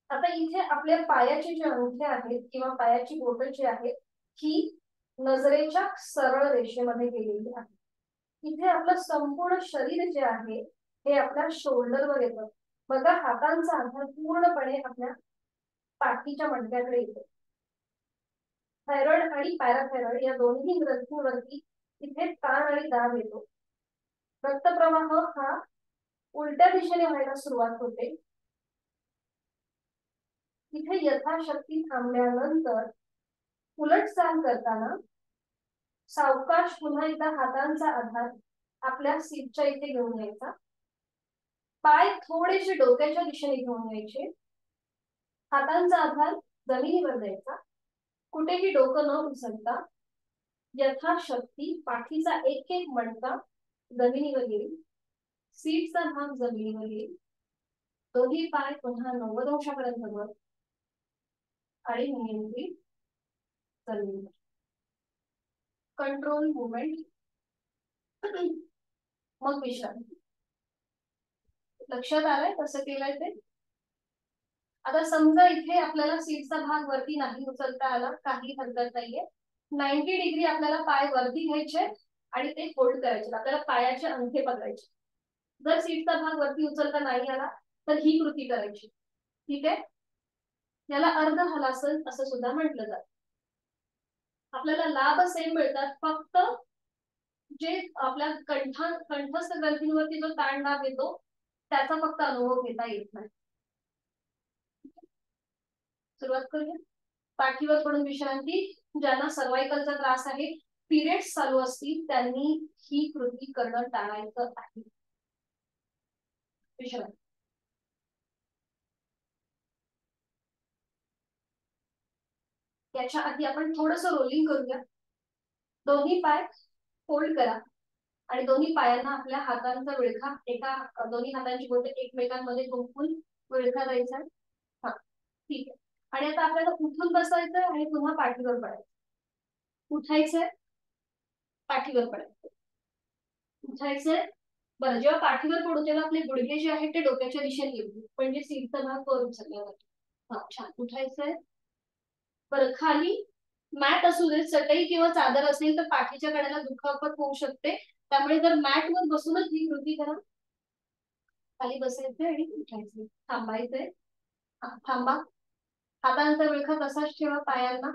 आता इथे आपल्या पायाचे जे अंगठे आहेत किंवा पायाची बोटं जी आहेत ही नजरेच्या सरळ रेषेमध्ये गेलेली आहे. इथे आपलं संपूर्ण शरीर जे आहे हे आपल्या शोल्डरवर येतं. बघा हातांचा आधार पूर्णपणे आपल्या पाठीच्या मणक्याकडे येतो. थायरॉइड आणि पॅराथायरॉइड या दोन्ही ग्रंथींवरती इथे ताण आणि दाब येतो. रक्तप्रवाह हा उलट्या दिशेने व्हायला सुरुवात होते. इथे यथाशक्ती थांबल्यानंतर उलट चाल करताना सावकाश पुन्हा एकदा हातांचा आधार आपल्या सीटच्या इथे घेऊन यायचा. पाय थोडेसे डोक्याच्या दिशेने घेऊन यायचे. हातांचा आधार जमिनीवर द्यायचा. कुठेही डोकं न उचलता यथाशक्ती पाठीचा एक एक मणका जमिनीवर येईल, सीटचा भाग जमिनीवर येईल. दोन्ही पाय पुन्हा 90 अंशापर्यंत वर आणि नियंत्रित जमिनीवर. कंट्रोल मुवमेंट, मग विश्रांती. लक्षात आलंय कसं केलंय ते? आता समजा इथे आपल्याला सीटचा भाग वरती नाही उचलता आला, काही हरकत नाहीये. 90 डिग्री आपल्याला पाय वरती घ्यायचे आणि ते होल्ड करायचे. आपल्याला पायाचे अंगठे पकडायचे. जर सीटचा भाग वरती उचलता नाही आला तर ही कृती करायची. ठीक आहे? याला अर्ध हलासन असं सुद्धा म्हटलं जातं. आपल्याला लाभ सेम मिळतात, फक्त जे आपल्या कंठस्थ ग्रंथींवरती जो ताण दाब येतो त्याचा फक्त अनुभव घेता येत नाही. सुरुवात करूया. पाठीवर पडून विश्रांती. ज्यांना सर्वायकलचा त्रास आहे पिरियड्स चालू असतील त्यांनी ही कृती करणं टाळायचं आहे. विश्रांती. याच्या आधी आपण थोडस रोलिंग करूया. दोन्ही पाय फोल्ड करा आणि दोन्ही पायांना आपल्या हातांचा विळखा एका दोन्ही हातांची बोटे एकमेकांमध्ये गुंफून विळखा द्यायचा. हा ठीक आहे. आणि आता आपल्याला उठून बसायचं आणि पुन्हा पाठीवर पडायचं. उठायचंय, पाठीवर पडायचं, उठायचंय. बरं, जेव्हा पाठीवर पडू तेव्हा आपले गुडघे जे आहेत ते डोक्याच्या दिशेने येऊ म्हणजे सीटचा भाग वर उचलला जातो. हा छान. उठायचंय. बरं, खाली मॅट असू दे, चटई किंवा चादर असेल तर पाठीच्या कड्याला दुखापत होऊ शकते, त्यामुळे जर मॅट वर बसूनच ही कृती करा. खाली बसायचंय आणि उठायचंय. थांबायचंय. थांबा. हातांचा विळखा तसाच ठेवा पायांना.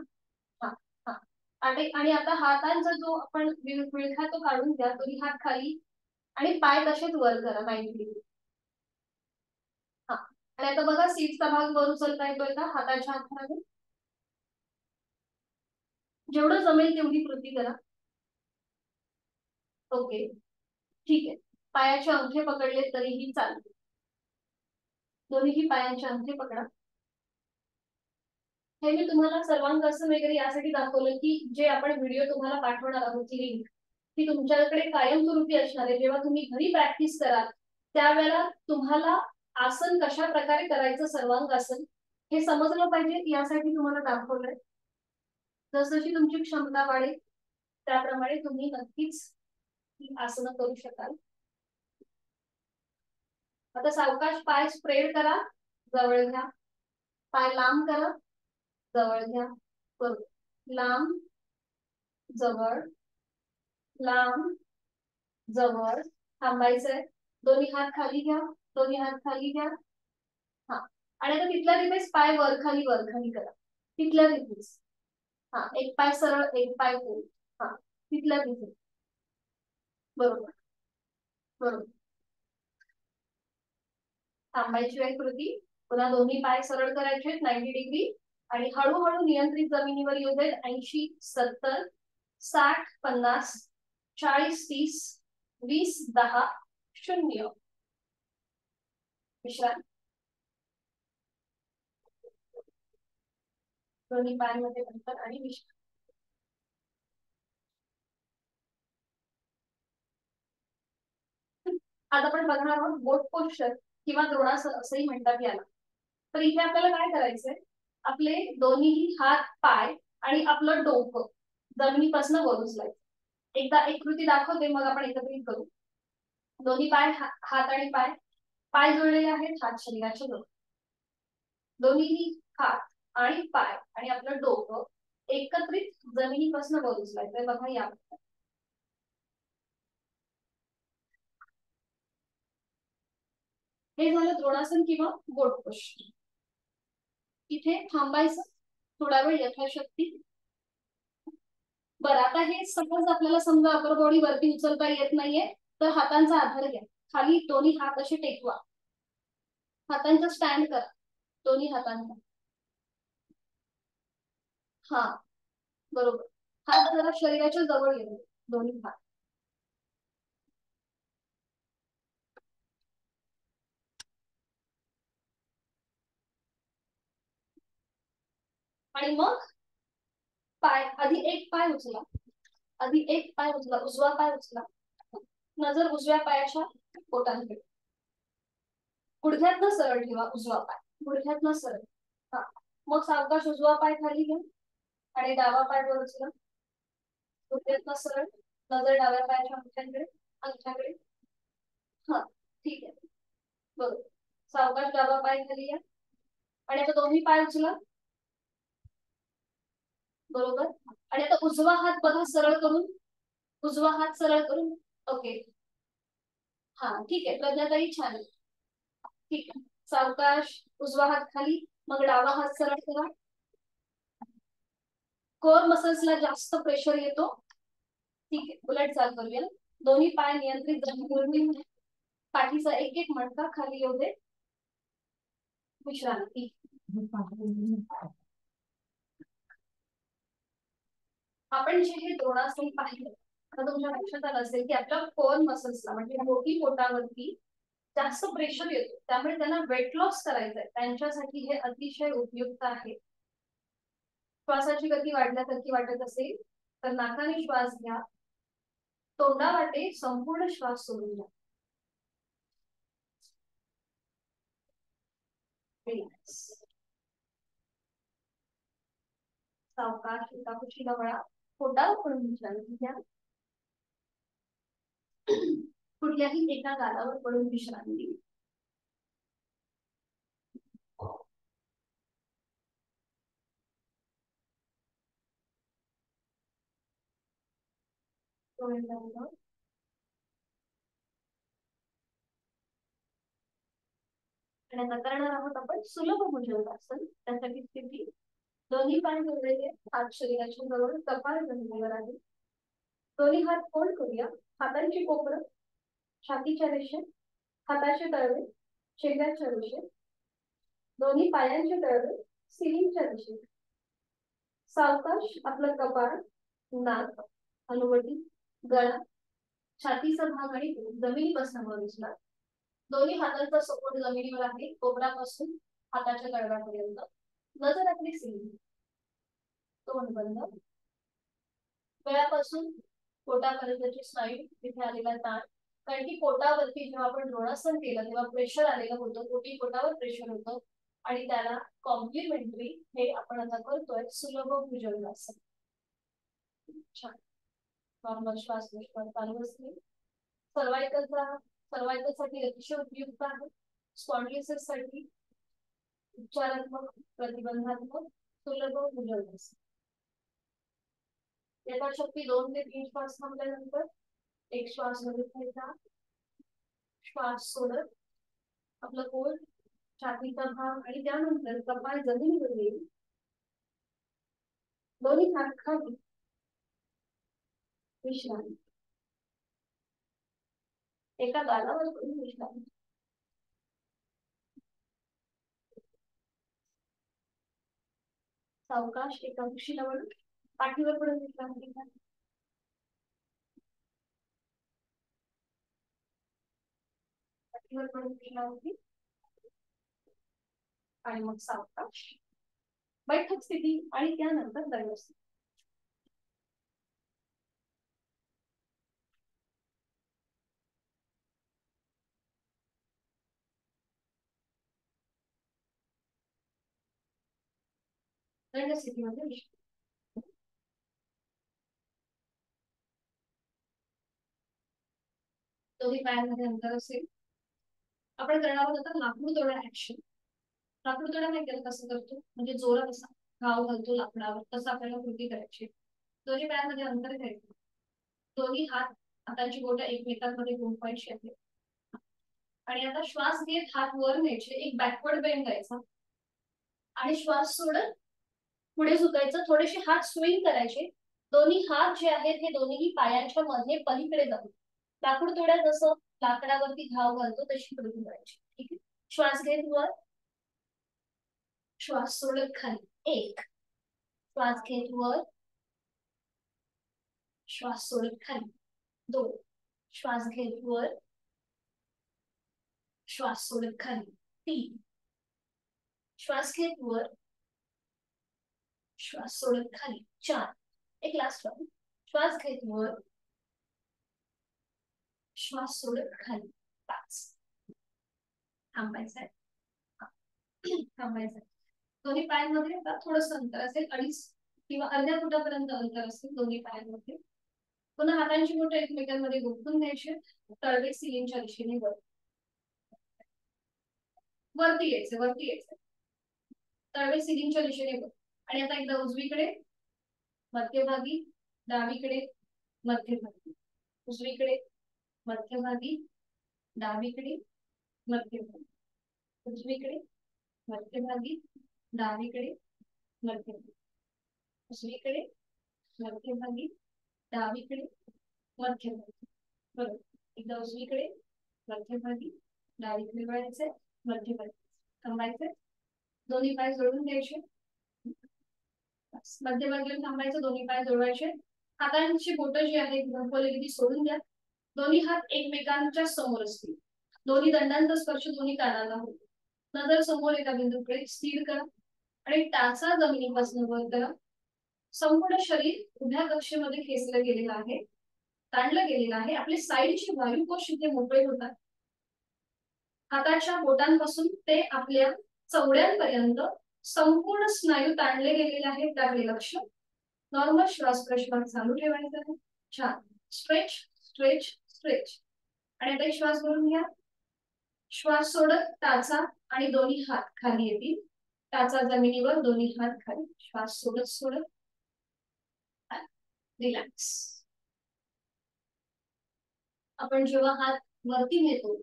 हा हा. आणि आता हातांचा जो आपण विळखा तो काढून घ्या. दोन्ही हात खाली आणि पाय तसेच वर करा 90 डिग्री. हा. आणि आता बघा सीटचा भाग वर उचलता येतोय का हाताच्या हाताने. जेवढं जमेल तेवढी कृती करा. ओके ठीक आहे. पायाचे अंगठे पकडले तरीही चालते. दोन्हीही पायांचे अंगठे पकडा. हे मी तुम्हाला सर्वांगासन वगैरे यासाठी दाखवलं की जे आपण व्हिडिओ तुम्हाला पाठवणार आहोत ती लिंक ती तुमच्याकडे कायमस्वरूपी असणार आहे. जेव्हा तुम्ही घरी प्रॅक्टिस कराल त्यावेळेला तुम्हाला आसन कशा प्रकारे करायचं सर्वांगासन हे समजलं पाहिजे यासाठी तुम्हाला दाखवलंय. जसजशी तुमची क्षमता वाढेल त्याप्रमाणे तुम्ही नक्कीच ही आसनं करू शकाल. आता सावकाश पाय स्प्रेड करा, जवळ घ्या. पाय लांब करा, जवळ घ्या. बरोबर. लांब, जवळ, लांब, जवळ. थांबायचंय. दोन्ही हात खाली घ्या, दोन्ही हात खाली घ्या. हा. आणि आता तिथल्या तिथेच पाय वर खाली करा. तिथल्या तिथेच. हा. एक पाय सरळ, एक पाय फोल्ड. हा. तिथल्या तिथे. बरोबर बरोबर. थांबायची आहे कृती. पुन्हा दोन्ही पाय सरळ करायचे 90 डिग्री आणि हळूहळू नियंत्रित जमिनीवर येऊ देत. 80, 70, 60, 50, 40, 30, 20, 10, 0. विश्रांती. दोन्ही पायांमध्ये अंतर आणि विश्रांती. आज आपण बघणार आहोत बोट पोश्चर किंवा द्रोणासन असंही म्हणतात याला. तर इथे आपल्याला काय करायचंय, आपले दोन्ही हात पाय आणि आपलं डोकं जमिनीपासून वर उचलायचं. एकदा एक कृती दाखवते मग आपण एकत्रित करू. दोन्ही पाय हात आणि पाय पाय जोडलेले आहेत हात शरीराच्या जवळ. दोन्ही हात आणि पाय आणि आपलं डोकं एकत्रित जमिनीपासून वर उचलायचंय. बघा या. हे झालं द्रोणासन किंवा बोट पोश्चर. इथे थांबायचं थोडा वेळ यथाशक्ती. बरं, आता हे सपोज आपल्याला समजा अपर बॉडी वरती उचलता येत नाहीये तर हातांचा आधार घ्या. खाली दोन्ही हात असे टेकवा. हातांचा स्टँड करा. दोन्ही हातांचा. हा बरोबर. हात जरा शरीराच्या जवळ येतो. दोन्ही हात. आणि मग पाय आधी एक पाय उचला. आधी एक पाय उचला. उजवा पाय उचला. नजर उजव्या पायाच्या बोटांकडे. गुडघ्यातनं सरळ ठेवा उजवा पाय. गुडघ्यातनं सरळ. हा. मग सावकाश उजवा पाय खाली घ्या आणि डावा पाय वर उचला. गुडघ्यातनं सरळ. नजर डाव्या पायाच्या अंगठ्याकडे. अंगठ्याकडे. हा ठीक आहे. बरोबर. सावकाश डावा पाय खाली घ्या आणि आता दोन्ही पाय उचला. बरोबर. आणि आता उजवा हात बघा सरळ करून. उजवा हात सरळ करून. ओके. हा ठीक आहे. प्रज्ञाताई छान आहे. ठीक आहे. सावकाश उजवा हात खाली. मग डावा हात सरळ करा. कोर मसल्सला जास्त प्रेशर येतो. ठीक आहे. उलट चाल करूया. दोन्ही पाय नियंत्रित जमिनीवर. पाठीचा एक एक मणका खाली येऊ दे. विश्रांती. आपण जे हे द्रोणासन पाहिलं तर तुमच्या लक्षात आलं असेल की आपल्या कोर मसल्सला म्हणजे मोठी पोटावरती जास्त प्रेशर येतो, त्यामुळे त्यांना वेट लॉस करायचं आहे, त्यांच्यासाठी हे अतिशय उपयुक्त आहे. श्वासाची गती वाढल्यासारखी वाटत असेल तर नाकाने श्वास घ्या, तोंडावाटे संपूर्ण श्वास सोडून द्या. सावकाश एकाकुशी वळा, पोटावर पडून विश्रांती घ्या. कुठल्याही एका गालावर पडून विश्रांती. आणि आता करणार आहोत आपण सुलभ भुजंगासन. त्यासाठी स्थिती दोन्ही पाय जोडलेले, हात शरीराच्या जवळ, कपाळ जमिनीवर आहे. दोन्ही हात फोल्ड करूया, हातांची कोपरं छातीच्या रेषेत, हाताचे तळवे शेंगाच्या रेषेत, दोन्ही पायांचे तळवे सिलिंगच्या रेषेत. सावकाश आपलं कपाळ, नाक, हनुवटी, गळा, छातीचा भाग आणि जमिनीपासून वर उचला. दोन्ही हातांचा सपोर्ट जमिनीवर आहे, कोपरापासून हाताच्या तळव्यापर्यंत. नजर आपली सिलिंग, तोंड बंद. गळ्यापासून पोटापर्यंतची स्नायू, तिथे आलेला ताण, कारण की पोटावरती जेव्हा आपण द्रोणासन केलं तेव्हा प्रेशर आलेलं होतं, पोटी पोटावर प्रेशर होतं आणि त्याला कॉम्प्लिमेंटरी हे आपण आता करतोय सुलभ भुजंगासन. छान. नॉर्मल श्वास चालू असते. सर्वायकलसाठी अतिशय उपयुक्त आहे. स्पॉन्डिलिसिस साठी उपचारात्मक, प्रतिबंधात्मक सुलभ भुजंगासन. यथाशक्ती 2 ते 3 श्वास थांबल्यानंतर एक श्वास मध्ये घ्यायचा, श्वास सोडत आपलं पोट, छातीचा भाग आणि त्यानंतर कपाळ जमिनीवर येईल. दोन्ही हात खाली, विश्रांती. एका गालावर पडून विश्रांती. सावकाश एका कुशीला वळून पाठीवर पडून विश्रांती घ्या. पाठीवर पडून विश्रांती आणि मग सावकाश बैठक स्थिती आणि त्यानंतर दंड स्थिती. दंड स्थितीमध्ये दोन्ही पायांमध्ये अंतर असेल. आपण करणार आहोत आता लाकूड तोडा ऍक्शन. लाकूड तोडा माहिती कसं करतो, म्हणजे जोरात असा घाव घालतो लाकडावर, तसं आपल्याला कृती करायची. दोन्ही पायांमध्ये अंतर घ्यायचं, दोन्ही हाताची बोटं एकमेकांमध्ये गुंफवायची आहे आणि आता श्वास घेत हात वर न्यायचे, एक बॅकवर्ड बेंड करायचा आणि श्वास सोडत पुढे झुकायचं, थोडेसे हात स्विंग करायचे. दोन्ही हात जे आहेत हे दोन्ही पायांच्या मध्ये पलीकडे जातात. लाकूड तोड्या जसं लाकडावरती घाव घालतो तशी कृती करायची. ठीक आहे. श्वास घेत वर, श्वास सोडत खाली. एक, श्वास घेत वर, श्वास सोडत खाली. दोन, श्वास घेत वर, श्वास सोडत खाली. तीन, श्वास घेत वर, श्वास सोडत खाली. चार, एक लास्ट वन, श्वास घेत वर, श्वास सोडत खाली. पाच. थांबायचंय, थांबायचंय. दोन्ही पायांमध्ये थोडस अंतर असेल, 2.5 किंवा अर्ध्या फुटापर्यंत अंतर असेल दोन्ही पायांमध्ये. पुन्हा हातांची बोटं एकमेकांमध्ये गुंफून घ्यायचे, तळवे सिलिंगच्या दिशेने वरती यायचे, वरती यायचे, तळवे सिलिंगच्या दिशेने वर. आणि आता एकदा उजवीकडे, मध्यभागी, डावीकडे, मध्यभागी, उजवीकडे, मध्यभागी, डावीकडे, मध्यभागी, उजवीकडे, मध्यभागी, डावीकडे, मध्यभागी, उजवीकडे, मध्यभागी, डावीकडे, मध्यभागी. बरोबर. एकदा उजवीकडे, मध्यभागी, डावीकडे वळायचे, मध्यभागी. थांबायचे, दोन्ही पाय जोडून घ्यायचे. रिलॅक्स. मध्यभागी थांबायचं, दोन्ही पाय जोडवायचे, हातांची बोटं जी आहेत गुंफवलेली ती सोडून द्या. दोन्ही हात एकमेकांच्या समोर असतील. दोन्ही दंडांचा स्पर्श दोन्ही कानाला होतो. नजर समोर एका बिंदूकडे स्थिर करा आणि टाचा जमिनीपासून वर करा. संपूर्ण शरीर उभ्या कक्षेमध्ये खेचलं गेलेलं आहे, ताणलं गेलेलं आहे. आपले साईडचे वायुकोश इथे मोकळे होतात. हाताच्या बोटांपासून ते आपल्या चवड्यांपर्यंत संपूर्ण स्नायू ताणले गेलेले आहेत. त्याकडे लक्ष. नॉर्मल श्वास प्रश्वास चालू ठेवायचा आहे. छान. Stretch stretch stretch. आणि आता श्वास भरून घ्या. श्वास सोडत टाचा आणि दोन्ही हात खाली येतील. टाचा जमिनीवर, दोन्ही हात खाली. श्वास सोडत सोडत रिलॅक्स. आपण जेव्हा हात वरती नेतो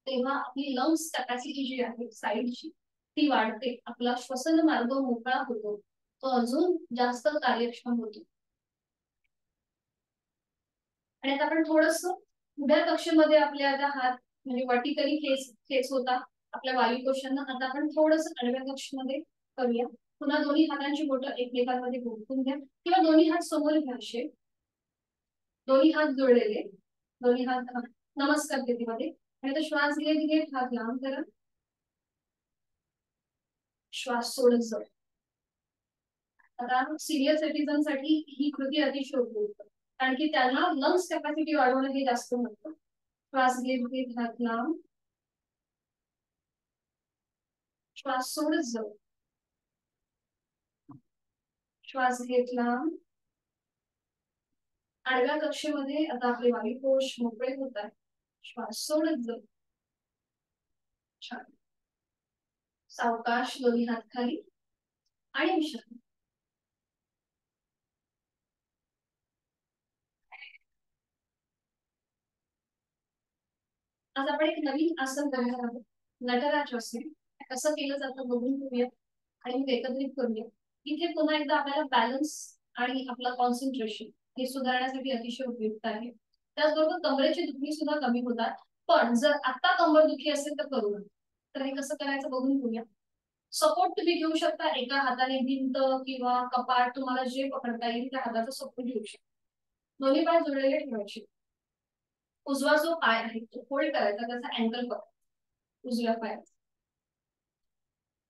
तेव्हा आपली लंग्स कॅपॅसिटी जी आहे साईडची ती वाढते. आपला श्वसन मार्ग मोकळा होतो, तो अजून जास्त कार्यक्षम होतो. आणि आता आपण थोडस उभ्या कक्षेमध्ये आपले आता हात म्हणजे वर्टिकली खेच होता आपल्या वायुकोशांना. आता आपण थोडस आडव्या कक्षेमध्ये करूया. पुन्हा दोन्ही हातांची बोटं एकमेकांमध्ये गुंफून घ्या किंवा दोन्ही हात समोर घ्या. असे दोन्ही हात जोडलेले, दोन्ही हात नमस्कार स्थितीमध्ये. आणि आता श्वास घेत घेत हात लांब करा. श्वास सोडत जाऊ. आता सिनियर सिटीजन साठी ही कृती अतिशय उपयुक्त, कारण की त्यांना लंग्स कॅपॅसिटी वाढवणं हे जास्त महत्त्वाचं. श्वास घेत घेत हात लांब. श्वास सोडत जाऊ. श्वास घेतला. आडव्या कक्षेमध्ये आता आपले वायुकोश मोकळे होत आहे. श्वास सोडत जाऊ. छान. सावकाश दोन्ही हात खाली आणि विश्रांती. आज आपण एक नवीन आसन करणार आहोत, नटराज आसन. कसं केलं जातं बघून घेऊया आणि एकत्रित करूया. इथे पुन्हा एकदा आपल्याला बॅलन्स आणि आपला कॉन्सन्ट्रेशन हे सुधारण्यासाठी अतिशय उपयुक्त आहे. त्याचबरोबर कमरेची दुखणी सुद्धा कमी होतात. पण जर आता कंबर दुखी असेल तर करू नका. तर हे कसं करायचं बघून घेऊया. सपोर्ट तुम्ही घेऊ शकता. एका हाताने भिंत किंवा कपाट, तुम्हाला जे पकडता येईल त्या हाताचा सपोर्ट घेऊ शकता. दोन्ही पाय जोडलेले ठेवायचे. उजवा जो पाय आहे तो फोल्ड करायचा, त्याचा अँकल पकडायचा उजव्या पायाचा.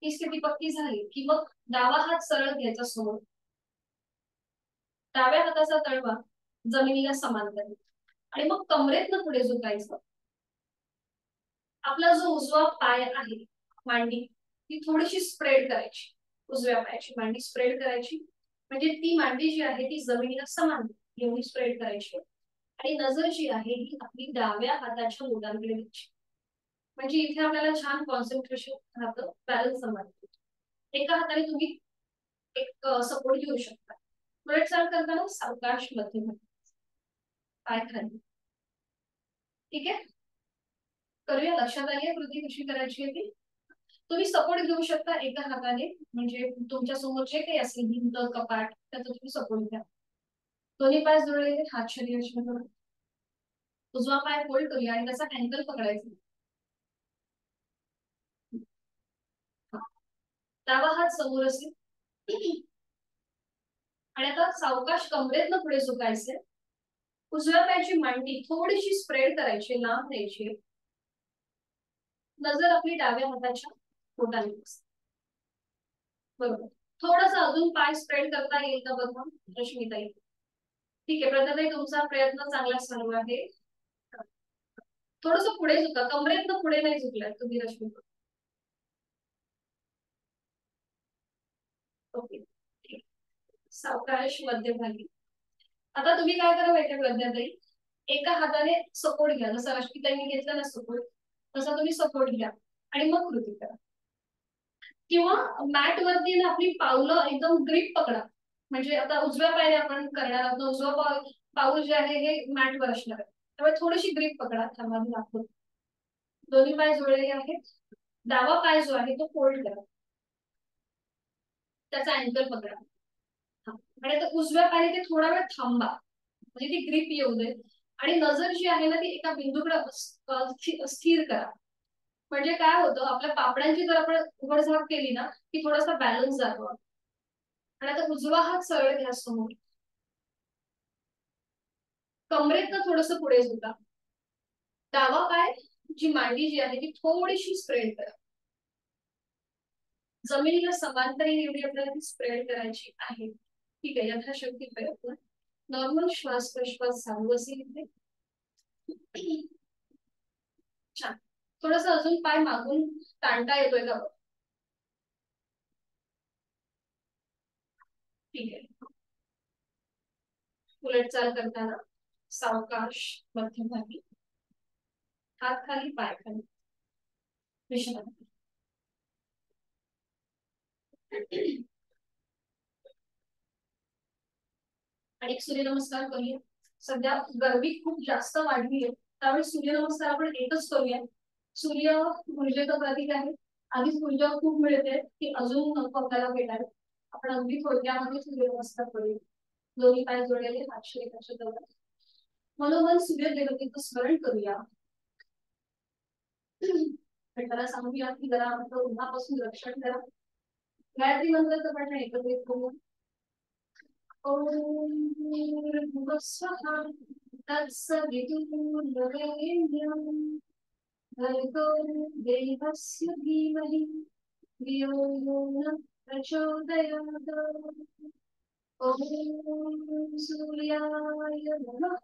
ही स्थिती पक्की झाली की मग डावा हात सरळ घ्यायचा समोर. डाव्या हाताचा तळवा जमिनीला समांतर आणि मग कमरेतनं पुढे झुकायचं. आपला जो उजवा पाय आहे, मांडी, ती थोडीशी स्प्रेड करायची. उजव्या पायाची मांडी स्प्रेड करायची, म्हणजे ती मांडी जी आहे ती जमिनीला समांतर एवढी स्प्रेड करायची. आणि नजर जी आहे ही आपली डाव्या हाताच्या बोटांकडे द्यायची. म्हणजे इथे आपल्याला छान कॉन्सन्ट्रेशन राहतं, बॅलन्स सांभाळतो. एका हाताने तुम्ही एक सपोर्ट घेऊ शकता. पुढे चाल करताना सावकाश मध्यम पाय खाली. ठीक आहे, करूया. लक्षात आली कृती कशी करायची आहे ती. तुम्ही सपोर्ट घेऊ शकता एका हाताने, म्हणजे तुमच्या समोर जे काही असेल भिंत कपाट त्याचा तुम्ही सपोर्ट घ्या. दोन्ही पाय जोडलेले, हात शरीराच्या. उजवा पाय फोल्ड करूया आणि त्याचा अँकल पकडायचा. डावा हात समोर असेल आणि आता सावकाश कमरेतनं पुढे झुकायचे. उजव्या पायाची मांडी थोडीशी स्प्रेड करायची, लांब द्यायची. नजर आपली डाव्या हाताच्या बोटांवर. बरोबर. थोडस अजून पाय स्प्रेड करता येईल का बघा रश्मिताई. ठीक आहे प्रथाताई, तुमचा प्रयत्न चांगला चालू आहे. थोडस पुढे झुका, कमरेतनं पुढे नाही झुकलाय तुम्ही रश्मिता. ओके, सावकाश मध्यभागी. आता तुम्ही काय करा माहितीये प्रज्ञाताई, एका हाताने सपोर्ट घ्या. जसं रश्मिताईने घेतलं ना सपोर्ट, तसा तुम्ही सपोर्ट घ्या आणि मग कृती करा. किंवा मॅट वरती ना आपली पावलं एकदम ग्रिप पकडा. म्हणजे आता उजव्या पायाने आपण करणार आहोत, उजवा पाऊल जे आहे हे मॅट वर असणार आहे, त्यामुळे थोडीशी ग्रिप पकडा. थांबावी लागतो. दोन्ही पाय जोडलेले आहेत. डावा पाय जो आहे तो फोल्ड करा, त्याचा अँकल पकडा. आणि आता उजव्या पायाने ते थोडा वेळ थांबा, म्हणजे ती ग्रिप येऊ दे. आणि नजर जी आहे ना ती एका बिंदूकडे स्थिर करा. म्हणजे काय होतं, आपल्या पापड्यांची जर आपण उघडझाप केली ना की थोडासा बॅलन्स जातो. आणि आता उजवा हात सरळ घ्या समोर, कमरेत थोडस पुढे झुका, डावा पाय जी मांडी जी आहे ती थोडीशी स्प्रेड करा, जमिनीला समांतर एवढी आपल्याला ती स्प्रेड करायची आहे. ठीक आहे, यथाशक्ती प्रयत्न. नॉर्मल श्वास प्रश्वास चालू असेल इथे. छान. थोडस अजून पाय मागून ताणता येतोय का? ठीक आहे. उलट चाल करताना सावकाश मध्यभागी, हात खाली पाय खाली, विश्रांती. आणि एक सूर्यनमस्कार करूया. सध्या गरमी खूप जास्त वाढली आहे, त्यामुळे सूर्यनमस्कार आपण एकच करूया. सूर्य ऊर्जेचं प्रतीक आहे. आधीच ऊर्जा खूप मिळते की अजून नको आपल्याला भेटायला. आपण अगदी थोडक्यामध्ये सूर्यनमस्कार करूया. दोन्ही पाय जोडलेले, हात एकाच्या जवळ. मनोमन सूर्यदेवतेचं स्मरण करूया. त्याला सांगूया की जरा आपलं उन्हापासून रक्षण करा. गायत्री मंत्राचं पठण एकत्रित करू. ओम भूर्भुवस्वः तत्सवितुर्वरेण्यं भर्गो देवस्य धीमहि धियो यो नः प्रचोदयात्. ओम सूर्याय नमः.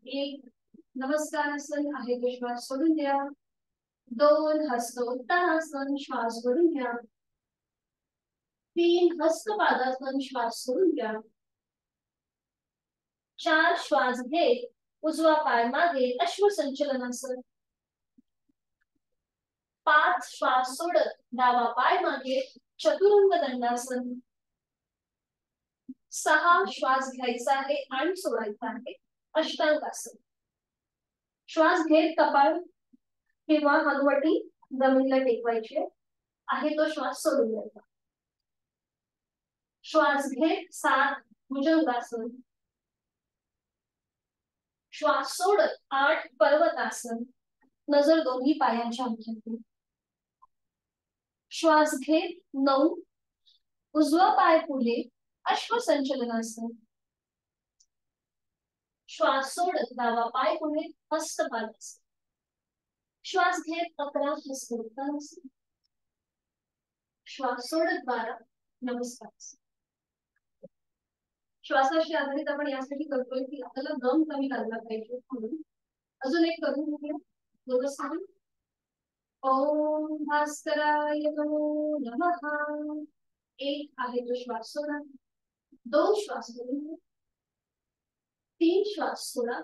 एक नमस्कारासन आहे तो श्वास सोडून द्या. 2 हस्तोत्तानासन श्वास सोडून घ्या. 3 हस्तपादासन श्वास सोडून घ्या. 4 श्वास घेत उजवा पाय मागे अश्वसंचलनासन. 5 श्वास सोडत डावा पाय मागे चतुरंग दंडासन. 6 श्वास घ्यायचा आहे आणि सोडायचा आहे अष्टांगासन. श्वास घेत कपाळ किंवा हनुवटी जमिनीला टेकवायची आहे तो श्वास सोडून द्यायचा. श्वास घेत 7 भुजंगासन. श्वास सोडत 8 पर्वतासन, नजर दोन्ही पायांच्या अंतरावर. श्वास घेत 9 उजवा पाय पुढे अश्वसंचलनासन. श्वास सोडत डावा पाय पुढे हस्तपादासन. श्वास घेत 11 हस्तोत्तानासन. श्वास सोडत 12 नमस्कार. श्वासाशी आधारित आपण यासाठी करतोय की आपल्याला दम कमी लागला पाहिजे म्हणून. अजून एक करून घेऊया दोघं सांगून. ओम भास्कराय नमो नमः. एक आहे तो श्वास सोडा. 2 श्वास घेऊन. 3 श्वास सोडा.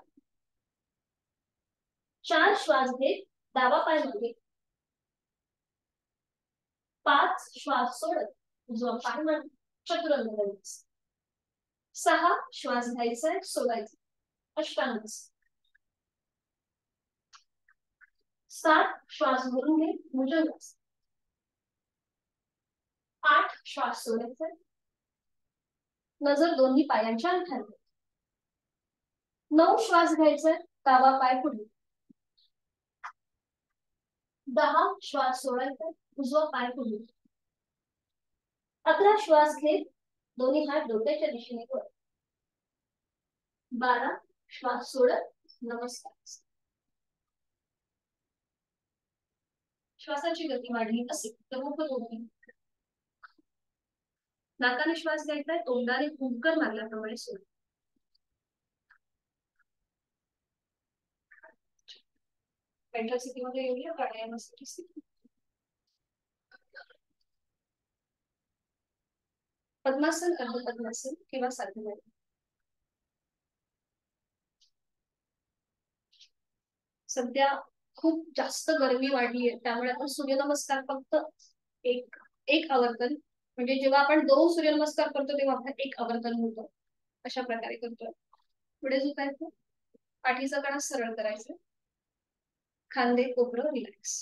4 श्वास घेत डावा पाय मागे. 5 श्वास सोडत उजवा पाय मागे चतुरंग दंडासन. 6 श्वास घ्यायचा सोडायचा अष्टांगासन. 7 श्वास भरून घे भुजंगासन. 8 श्वास सोडायचा, नजर दोन्ही पायांच्या अंतरावर. 9 श्वास घ्यायचा, डावा पाय पुढे. 10 श्वास सोडायचा, उजवा पाय पुढे. 11 श्वास घेत दोन्ही हात डोक्याच्या दिशेने वर. 12 श्वास सोडत नमस्कार. श्वासाची गती वाढली असेल तर मुख दोन्ही. नाकाने श्वास घ्यायचा, तोंडाने फुंकर मारल्याप्रमाणे सोड. पेंटल स्थितीमध्ये येऊया प्राणायामासाठी स्थिती. पद्मासन, अर्ध पद्मासन किंवा साधना. सध्या खूप जास्त गरमी वाढली आहे, त्यामुळे आपण सूर्यनमस्कार फक्त एक आवर्तन, म्हणजे जेव्हा आपण 2 सूर्यनमस्कार करतो तेव्हा आपण 1 आवर्तन होतो, अशा प्रकारे करतोय. पुढे झुकायचं, पाठीचा कणा सरळ करायचं, खांदे कोपरं रिलॅक्स.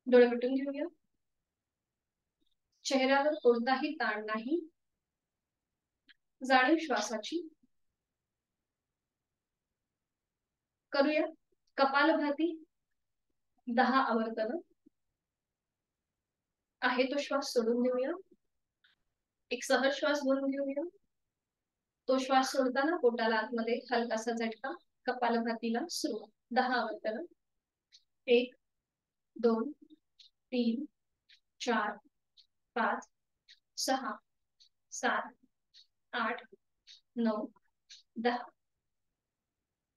डोळे मिटून घेऊया. चेहऱ्यावर कोणताही ताण नाही, जाणीव श्वासाची. करूया कपालभाती 10 आवर्तन. आहे तो श्वास सोडून देऊया. एक सहज श्वास भरून घेऊया. तो श्वास सोडताना पोटाला आतमध्ये हलकासा झटका. कपालभातीला सुरुवात. 10 आवर्तन. 1, 2, 3, 4, 5, 6, 7, 8, 9, 10.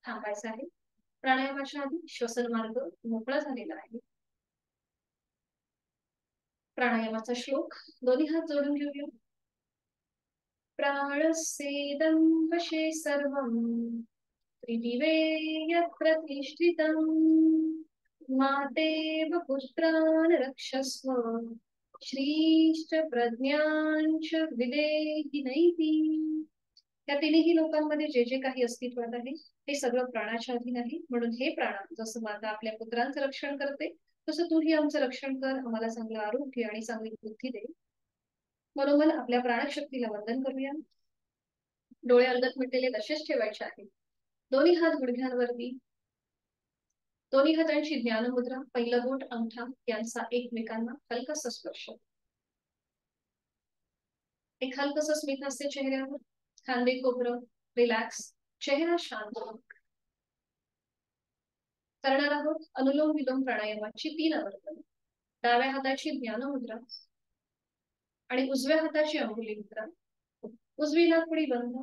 थांबायचं आहे. प्राणायामाच्या आधी श्वसन मार्ग मोकळा झालेला आहे. प्राणायामाचा श्लोक दोन्ही हात जोडून घेऊया. प्राणस्येदं वशे सर्वं त्रिदिवे यत्प्रतिष्ठितं मातेव पुत्रान् रक्षस्व श्रीश्च प्रज्ञांच विदेहि नैति. या तिन्ही लोकांमध्ये जे जे काही अस्तित्वात आहे ते सगळं प्राणाच्या अधीन आहे. म्हणून हे प्राणा, जसं माता आपल्या पुत्रांचं रक्षण करते तसं तूही आमचं रक्षण कर. आम्हाला चांगलं आरोग्य आणि चांगली बुद्धी दे. मनोमन आपल्या प्राणशक्तीला वंदन करूया. डोळे अलगद मिटलेले तसेच ठेवायचे आहेत. दोन्ही हात गुडघ्यांवरती. दोन्ही हातांची ज्ञानमुद्रा. पहिलं बोट अंगठा यांचा एकमेकांना हलकासा स्पर्श. एक हलकस स्मित हास्य चेहऱ्यावर. खांदे कोपरं रिलॅक्स. चेहरा शांत. करणार आहोत अनुलोम विलोम प्राणायामाची 3 आवर्तन. डाव्या हाताची ज्ञानमुद्रा आणि उजव्या हाताची अंगुली मुद्रा. उजवी नाकपुडी बंद.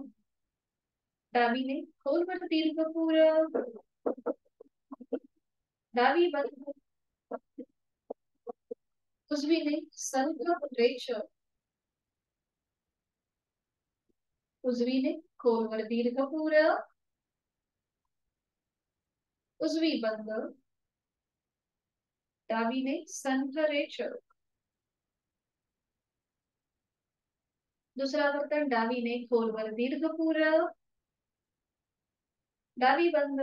डावीने खोलवर दीर्घपूर. डावी बंद. उजवीने संथ रेच. उजवीने खोलवर दीर्घपूर. उजवी बंद. डावीने संथ रेच. दुसरा आवर्तन डावीने खोलवर दीर्घपूर. डावी बंद.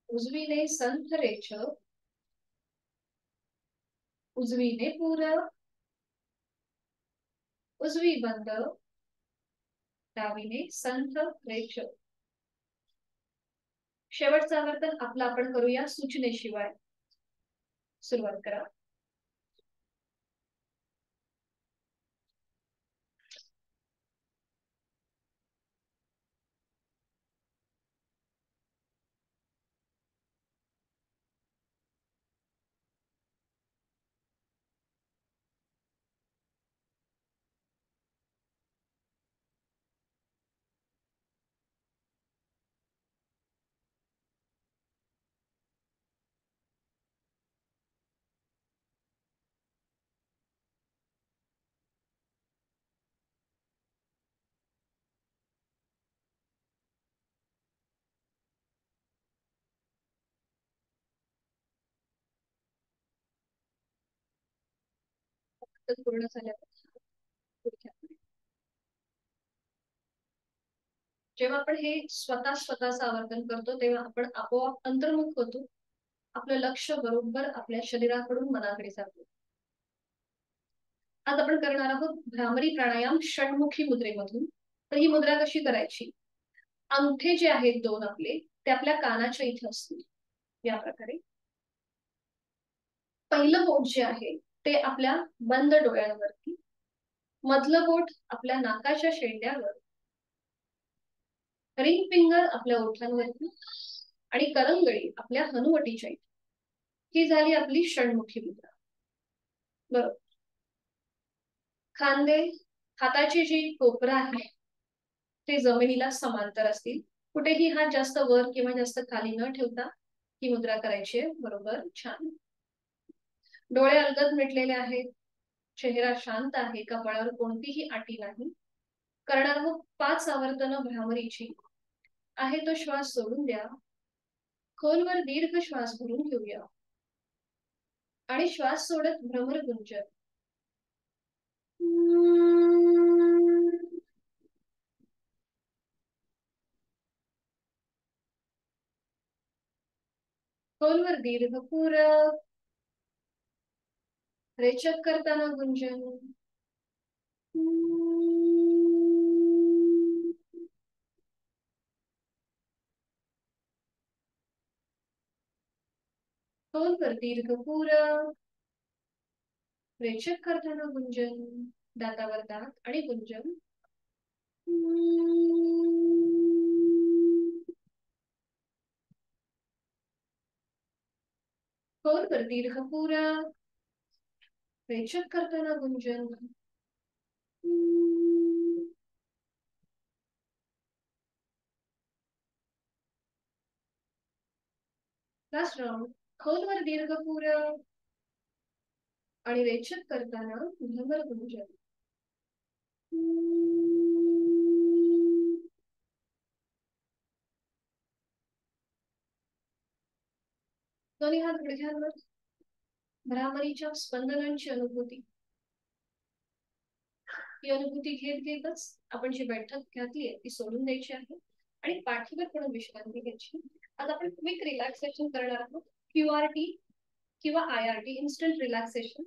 उजवीने संथ रेच. उजवीने पूर. उजवी बंद. डावीने संथ रेच. शेवटचं आवर्तन आपलं आपण करूया सूचनेशिवाय. सुरुवात करा. पूर्ण झाल्यावर जेव्हा आपण हे स्वतःच आवर्तन करतो तेव्हा आपण आपोआप अंतर्मुख होतो. आपलं लक्ष बरोबर आपल्या शरीराकडून मनाकडे जातो. आज आपण करणार आहोत भ्रामरी प्राणायाम षण्मुखी मुद्रेमधून. तर ही मुद्रा कशी करायची? अंगठे जे आहेत दोन आपले ते आपल्या कानाच्या इथे असतील या प्रकारे. पहिलं बोट जे आहे ते आपल्या बंद डोळ्यांवरती. मधलं बोट आपल्या नाकाच्या शेंड्यावर. रिंग फिंगर आपल्या ओठांवरती आणि करंगळी आपल्या हनुवटीच्या इथे. ही झाली आपली षण्मुखी मुद्रा. बरोबर. खांदे हाताची जी कोपरा आहे ते जमिनीला समांतर असतील. कुठेही हात जास्त वर किंवा जास्त खाली न ठेवता ही मुद्रा करायची आहे. बरोबर. छान. डोळे अलगद मिटलेले आहेत. चेहरा शांत आहे. कपाळावर कोणतीही आटी नाही. करणार आहोत 5 आवर्तन भ्रामरीची. आहे तो श्वास सोडून द्या. खोलवर दीर्घ श्वास भरून घेऊया आणि श्वास सोडत भ्रमर गुंजन. खोलवर दीर्घपूर. रेचक करताना गुंजन. खोलवर दीर्घपूर. रेचक करताना गुंजन, दातावर दात आणि गुंजन. खोलवर दीर्घ पुरा, रेचक करताना गुंजन. Last round. खोलवर दीर्घ पुरा आणि रेचक करताना भ्रमर गुंजन. दोन्ही हात गुडघ्यांवर. भ्रामरीच्या स्पंदनांची अनुभूती. ही अनुभूती घेत घेतच आपण जी बैठक घातली आहे ती सोडून द्यायची आहे आणि पाठीवर पण विश्रांती घ्यायची. आज आपण क्विक रिलॅक्सेशन करणार आहोत. QRT किंवा IRT, इन्स्टंट रिलॅक्सेशन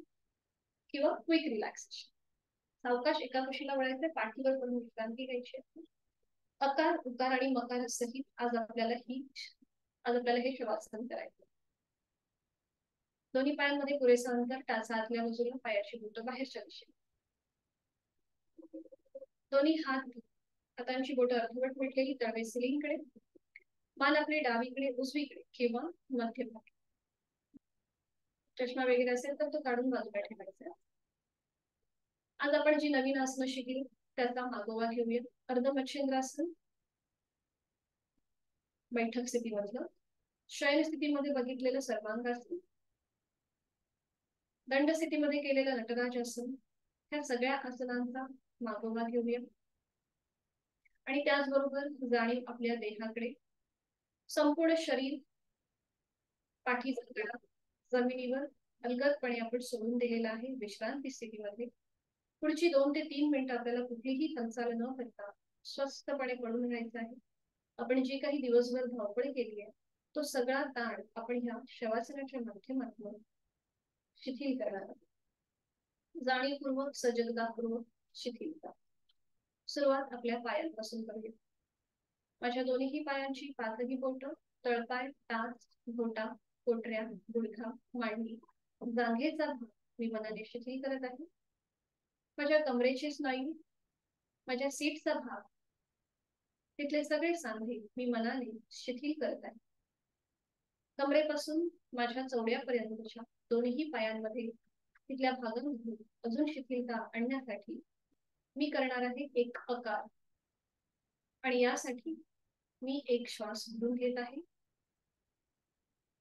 किंवा क्विक रिलॅक्सेशन. सावकाश एका कुशीला वळायचे, पाठीवर पण विश्रांती घ्यायची. अकार, उकार आणि मकार सहित आज आपल्याला हे शवासन करायचं. दोन्ही पायांमध्ये पुरेसा अंतर, टाचा आतल्या बाजूला, पायाची बोटं बाहेरच्या दिशेने. दोन्ही हातांची बोटं अर्धवट मिटलेली, तळवे सिलिंगकडे, मान आपली डावीकडे, उजवीकडे किंवा मध्यभागी. चष्मा वगैरे असेल तर तो काढून बाजूला ठेवायचा. आज आपण जी नवीन आसनं शिकली त्याचा मागोवा घेऊया. अर्धमच्छिंद्रासन, बैठक स्थितीमधलं. शयन स्थितीमध्ये बघितलेलं सर्वांगासन, दंड स्थितीमध्ये केलेलं नटराज आसन. ह्या सगळ्या आसनांचा मागोवा घेऊया आणि त्याचबरोबर जाणीव आपल्या देहाकडे. संपूर्ण शरीर, पाठीचा गळा जमिनीवर अलगदपणे आपण सोडून दिलेला आहे विश्रांती स्थितीमध्ये. पुढची 2 ते 3 मिनिटं आपल्याला कुठलीही हालचाल न करता स्वस्थपणे पडून राहायचं आहे. आपण जे काही दिवसभर धावपळ केली आहे तो सगळा ताण आपण ह्या शवासनाच्या माध्यमातून शिथिल करणार आहोत. जाणीवपूर्वक, सजगतापूर्वक शिथिलता. सुरुवात आपल्या पायांपासून करूया. माझ्या दोन्ही पायांची पाचही बोटं, तळपाय, टाच, बोटा, कोटऱ्या, गुडघा, मांडी, जांघेचा भाग मी मनाने शिथिल करत आहे. माझ्या कमरेचे स्नायू, माझ्या सीटचा भाग, तिथले सगळे सांधे मी मनाने शिथिल करत आहे. कमरेपासून माझ्या चवड्यापर्यंतच्या दोन्ही पायांमध्ये तिथल्या भागांमध्ये अजून शिथिलता आणण्यासाठी मी करणार आहे एक अकार. आणि यासाठी मी एक श्वास भरून घेत आहे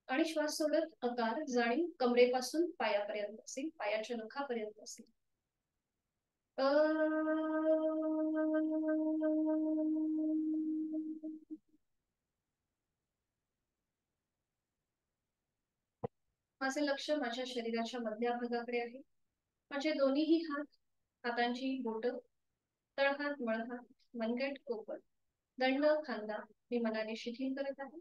आणि श्वास सोडत अकार जाणीव कमरेपासून पायापर्यंत असेल, पायाच्या नखापर्यंत असेल. माझे लक्ष माझ्या शरीराच्या मध्य भागाकडे आहे. माझे दोन्ही हातांची बोटं, तळहात, मळहात, मनगट, कोपर, दंड, खांदा मी मनाने शिथिल करत आहे.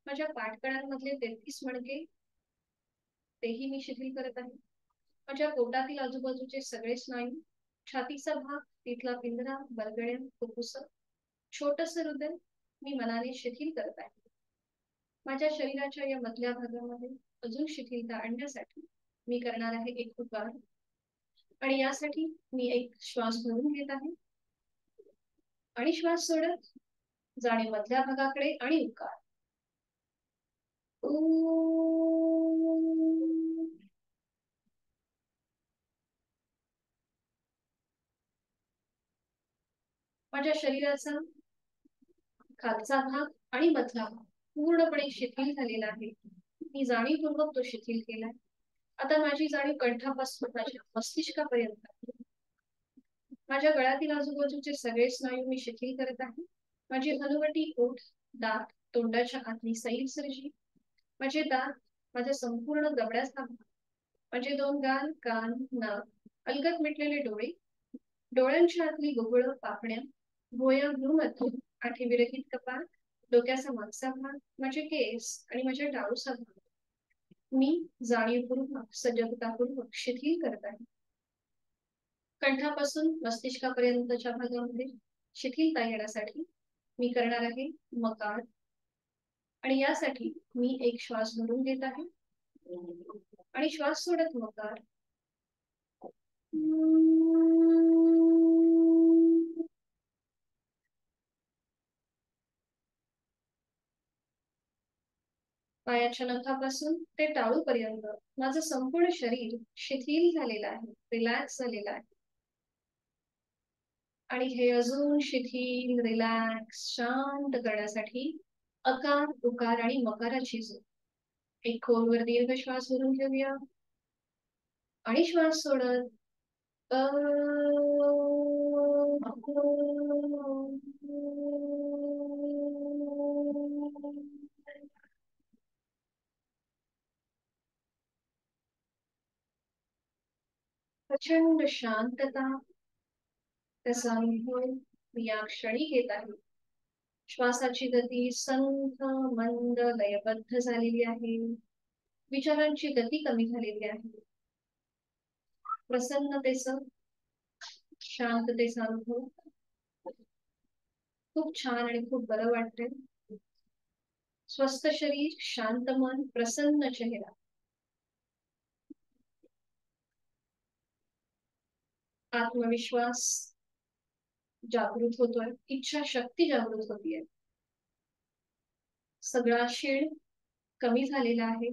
माझ्या पाठकळ्यांमधले 33 मणके तेही मी शिथिल करत आहे. माझ्या पोटातील आजूबाजूचे सगळे स्नायू, छातीचा भाग, तिथला पिंजरा, बरगड्या, फुफ्फुस, छोटस हृदय मी मनाने शिथिल करत आहे. माझ्या शरीराच्या या मधल्या भागामध्ये अजून शिथिलता आणण्यासाठी मी करणार आहे एक उकार. आणि यासाठी मी एक श्वास भरून घेत आहे आणि श्वास सोडत जाणे मधल्या भागाकडे आणि उकार. माझ्या शरीराचा खालचा भाग आणि मधला भाग पूर्णपणे शिथिल झालेला आहे. मी जाणीवपूर्वक तो शिथिल केलाय. आता माझी जाणीव कंठापासून माझ्या मस्तिष्कापर्यंत आहे. माझ्या गळ्यातील आजूबाजूचे सगळे स्नायू मी शिथिल करत आहे. माझी हनुवटी, ओठ, दात, तोंडाच्या आतली सैल सर्जी, माझे दात, माझ्या संपूर्ण जबड्याचा भाग, माझे 2 गाल, कान, नाक, अलगद मिटलेले डोळे, डोळ्यांच्या आतली गुगळ, पापण्या, भोया, भ्रूमध्य, आठीविरहित कपाळ, डोक्याचा मागचा भाग, माझे केस आणि माझ्या टाळूचा भाग मी जाणीवपूर्वक, सजगतापूर्वक शिथिल करत आहे. कंठापासून मस्तिष्कापर्यंतच्या भागामध्ये शिथिलता येण्यासाठी मी करणार आहे मकार. आणि यासाठी मी एक श्वास भरून घेत आहे आणि श्वास सोडत मकार. पायाच्या नखापासून ते टाळूपर्यंत माझं संपूर्ण शरीर शिथिल झालेलं आहे, रिलॅक्स झालेलं आहे. आणि हे अजून शिथिल, रिलॅक्स, शांत करण्यासाठी अकार, उकार आणि मकाराची जोड. एक खोलवर दीर्घ श्वास भरून घेऊया आणि श्वास सोडत प्रचंड शांतता त्याचा अनुभव मी या क्षणी घेत आहे. श्वासाची गती संथ, मंद, लयबद्ध झालेली आहे. विचारांची गती कमी झालेली आहे. प्रसन्नतेचं, शांततेचा अनुभव खूप छान आणि खूप बरं वाटतंय. स्वस्थ शरीर, शांत मन, प्रसन्न चेहरा. आत्मविश्वास जागृत होतोय, इच्छा शक्ती जागृत होतीये. सगळा शीळ कमी झालेला आहे,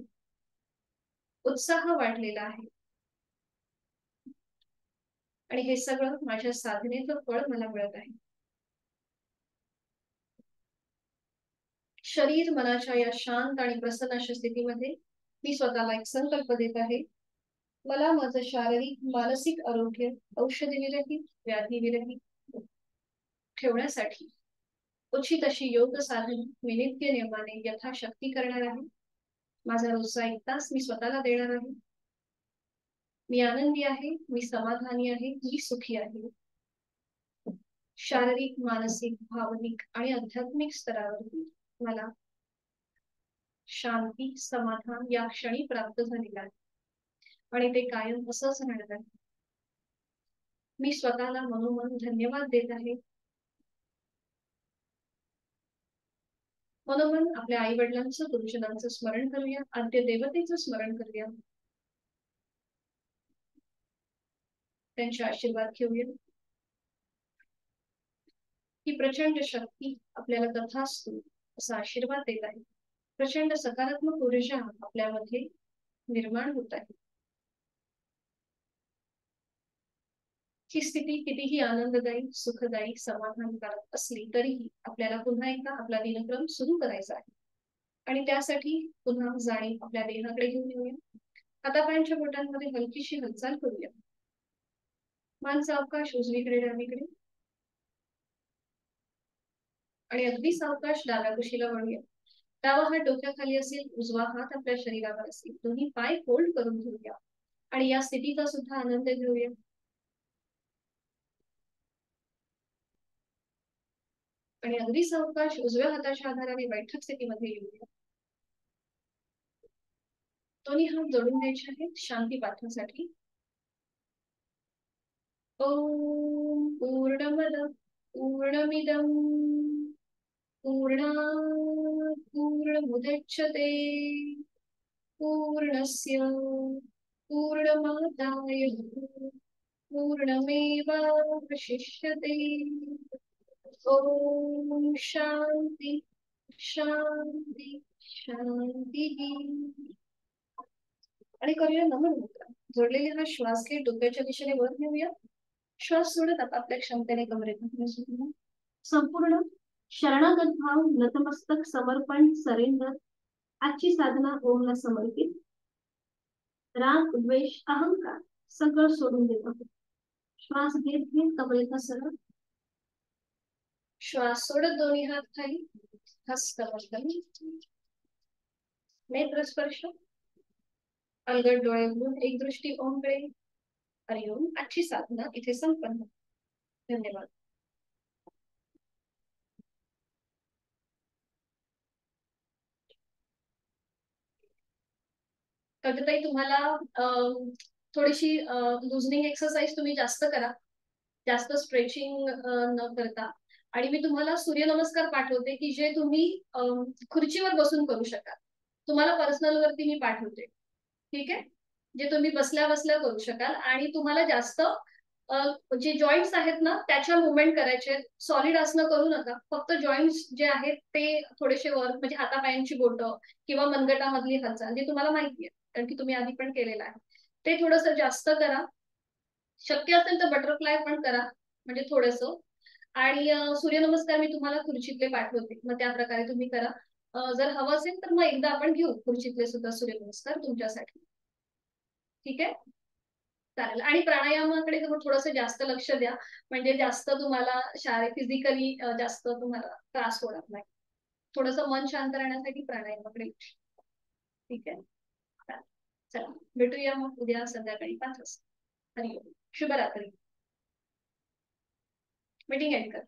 उत्साह वाढलेला आहे. आणि हे सगळं माझ्या साधनेचं फळ मला मिळत आहे. शरीर मनाच्या या शांत आणि प्रसन्न अशा स्थितीमध्ये मी स्वतःला एक संकल्प देत आहे. मला माझं शारीरिक मानसिक आरोग्य औषधी विरहित, व्याधी विरहित ठेवण्यासाठी उचित अशी योग साधन मी नित्य नियमाने यथाशक्ती करणार आहे. माझा रोजचा 1 तास मी स्वतःला देणार आहे. मी आनंदी आहे, मी समाधानी आहे, मी सुखी आहे. शारीरिक, मानसिक, भावनिक आणि आध्यात्मिक स्तरावरती मला शांती, समाधान या क्षणी प्राप्त झालेला आहे आणि ते कायम असंच राहणार आहे. मी स्वतःला मनोमन धन्यवाद देत आहे. मनोमन आपल्या आई वडिलांचं, गुरुजनांचं स्मरण करूया, आद्य देवतेचं स्मरण करूया, त्यांचे आशीर्वाद घेऊया. ही प्रचंड शक्ती आपल्याला तथास्तु असा आशीर्वाद देत आहे. प्रचंड सकारात्मक ऊर्जा आपल्यामध्ये निर्माण होत आहे. ही स्थिती कितीही आनंददायी, सुखदायी, समाधानकारक असली तरीही आपल्याला पुन्हा एकदा आपला दिनक्रम सुरू करायचा आहे. आणि त्यासाठी पुन्हा जाणीव आपल्या देहाकडे घेऊन येऊया. हातापायांच्या बोटांमध्ये हलकीशी हालचाल करूया. मान सावकाश उजवीकडे डावीकडे आणि अगदी सावकाश डाव्या कुशीला वळूया. डावा हात डोक्याखाली असेल, उजवा हात आपल्या शरीरावर असेल. दोन्ही पाय फोल्ड करून घेऊया आणि या स्थितीचा सुद्धा आनंद घेऊया. आणि अगदी सावकाश उजव्या हाताच्या आधाराने बैठक स्थितीमध्ये येऊया. दोन्ही हात जोडून द्यायचे आहेत शांती पाठवण्यासाठी. ओम पूर्णमद पूर्णमिदं पूर्णात् पूर्णमुदच्यते पूर्णस्य पूर्णमादाय पूर्णमेवावशिष्यते. ओम शांती शांती शांती. आणि करूया नमन मुद्रा. जोडलेला हा श्वास घे, डोक्याच्या दिशेने वर नेऊया. श्वास सोडत आपल्या क्षमतेने कमरेत संपूर्ण शरणागत भाव, नतमस्तक, समर्पण, सरेंडर. आजची साधना ओमला समर्पित. राग, द्वेष, अहंकार सगळं सोडून देत आहोत. श्वास घेत घेत कमरेचा सरळ. श्वास सोडत दोन्ही हात खाली. हस्त वंदन. नेत्र स्पर्श. अलगद डोळे उघडून एक दृष्टी ओमकडे. हरिओम. आजची साधना इथे संपन्न. धन्यवाद. कधीतरी तुम्हाला थोडीशी लुजनिंग एक्सरसाइज तुम्ही जास्त करा, जास्त स्ट्रेचिंग न करता. आणि मी तुम्हाला सूर्यनमस्कार पाठवते की जे तुम्ही खुर्चीवर बसून करू शकाल. तुम्हाला पर्सनल वरती मी पाठवते. ठीक आहे. जे तुम्ही बसल्या बसल्या करू शकाल आणि तुम्हाला जास्त जे जॉईंट्स आहेत ना त्याच्या मुवमेंट करायचे. सॉलिड आसनं करू नका, फक्त जॉईंट्स जे आहेत ते थोडेसे वर, म्हणजे हातापायांची बोटं किंवा मनगटामधली हालचाल जे तुम्हाला माहिती आहे, कारण की तुम्ही आधी पण केलेलं आहे, ते थोडस जास्त करा. शक्य असेल तर बटरफ्लाय पण करा, म्हणजे थोडंसं. आणि सूर्यनमस्कार मी तुम्हाला खुर्चीतले पाठवते, मग त्या प्रकारे तुम्ही करा. जर हवं असेल तर मग एकदा आपण घेऊ खुर्चीतले सुद्धा सूर्यनमस्कार तुमच्यासाठी. ठीक आहे, चालेल. आणि प्राणायामाकडे थोडंसं जास्त लक्ष द्या, म्हणजे जास्त तुम्हाला फिजिकली जास्त तुम्हाला त्रास होणार नाही. थोडंसं मन शांत राहण्यासाठी प्राणायामाकडे लक्ष. ठीक आहे, चालेल. चला, भेटूया मग उद्या संध्याकाळी 5 वाजता. हरिओम. शुभरात्री. मीटिंग एंड कर.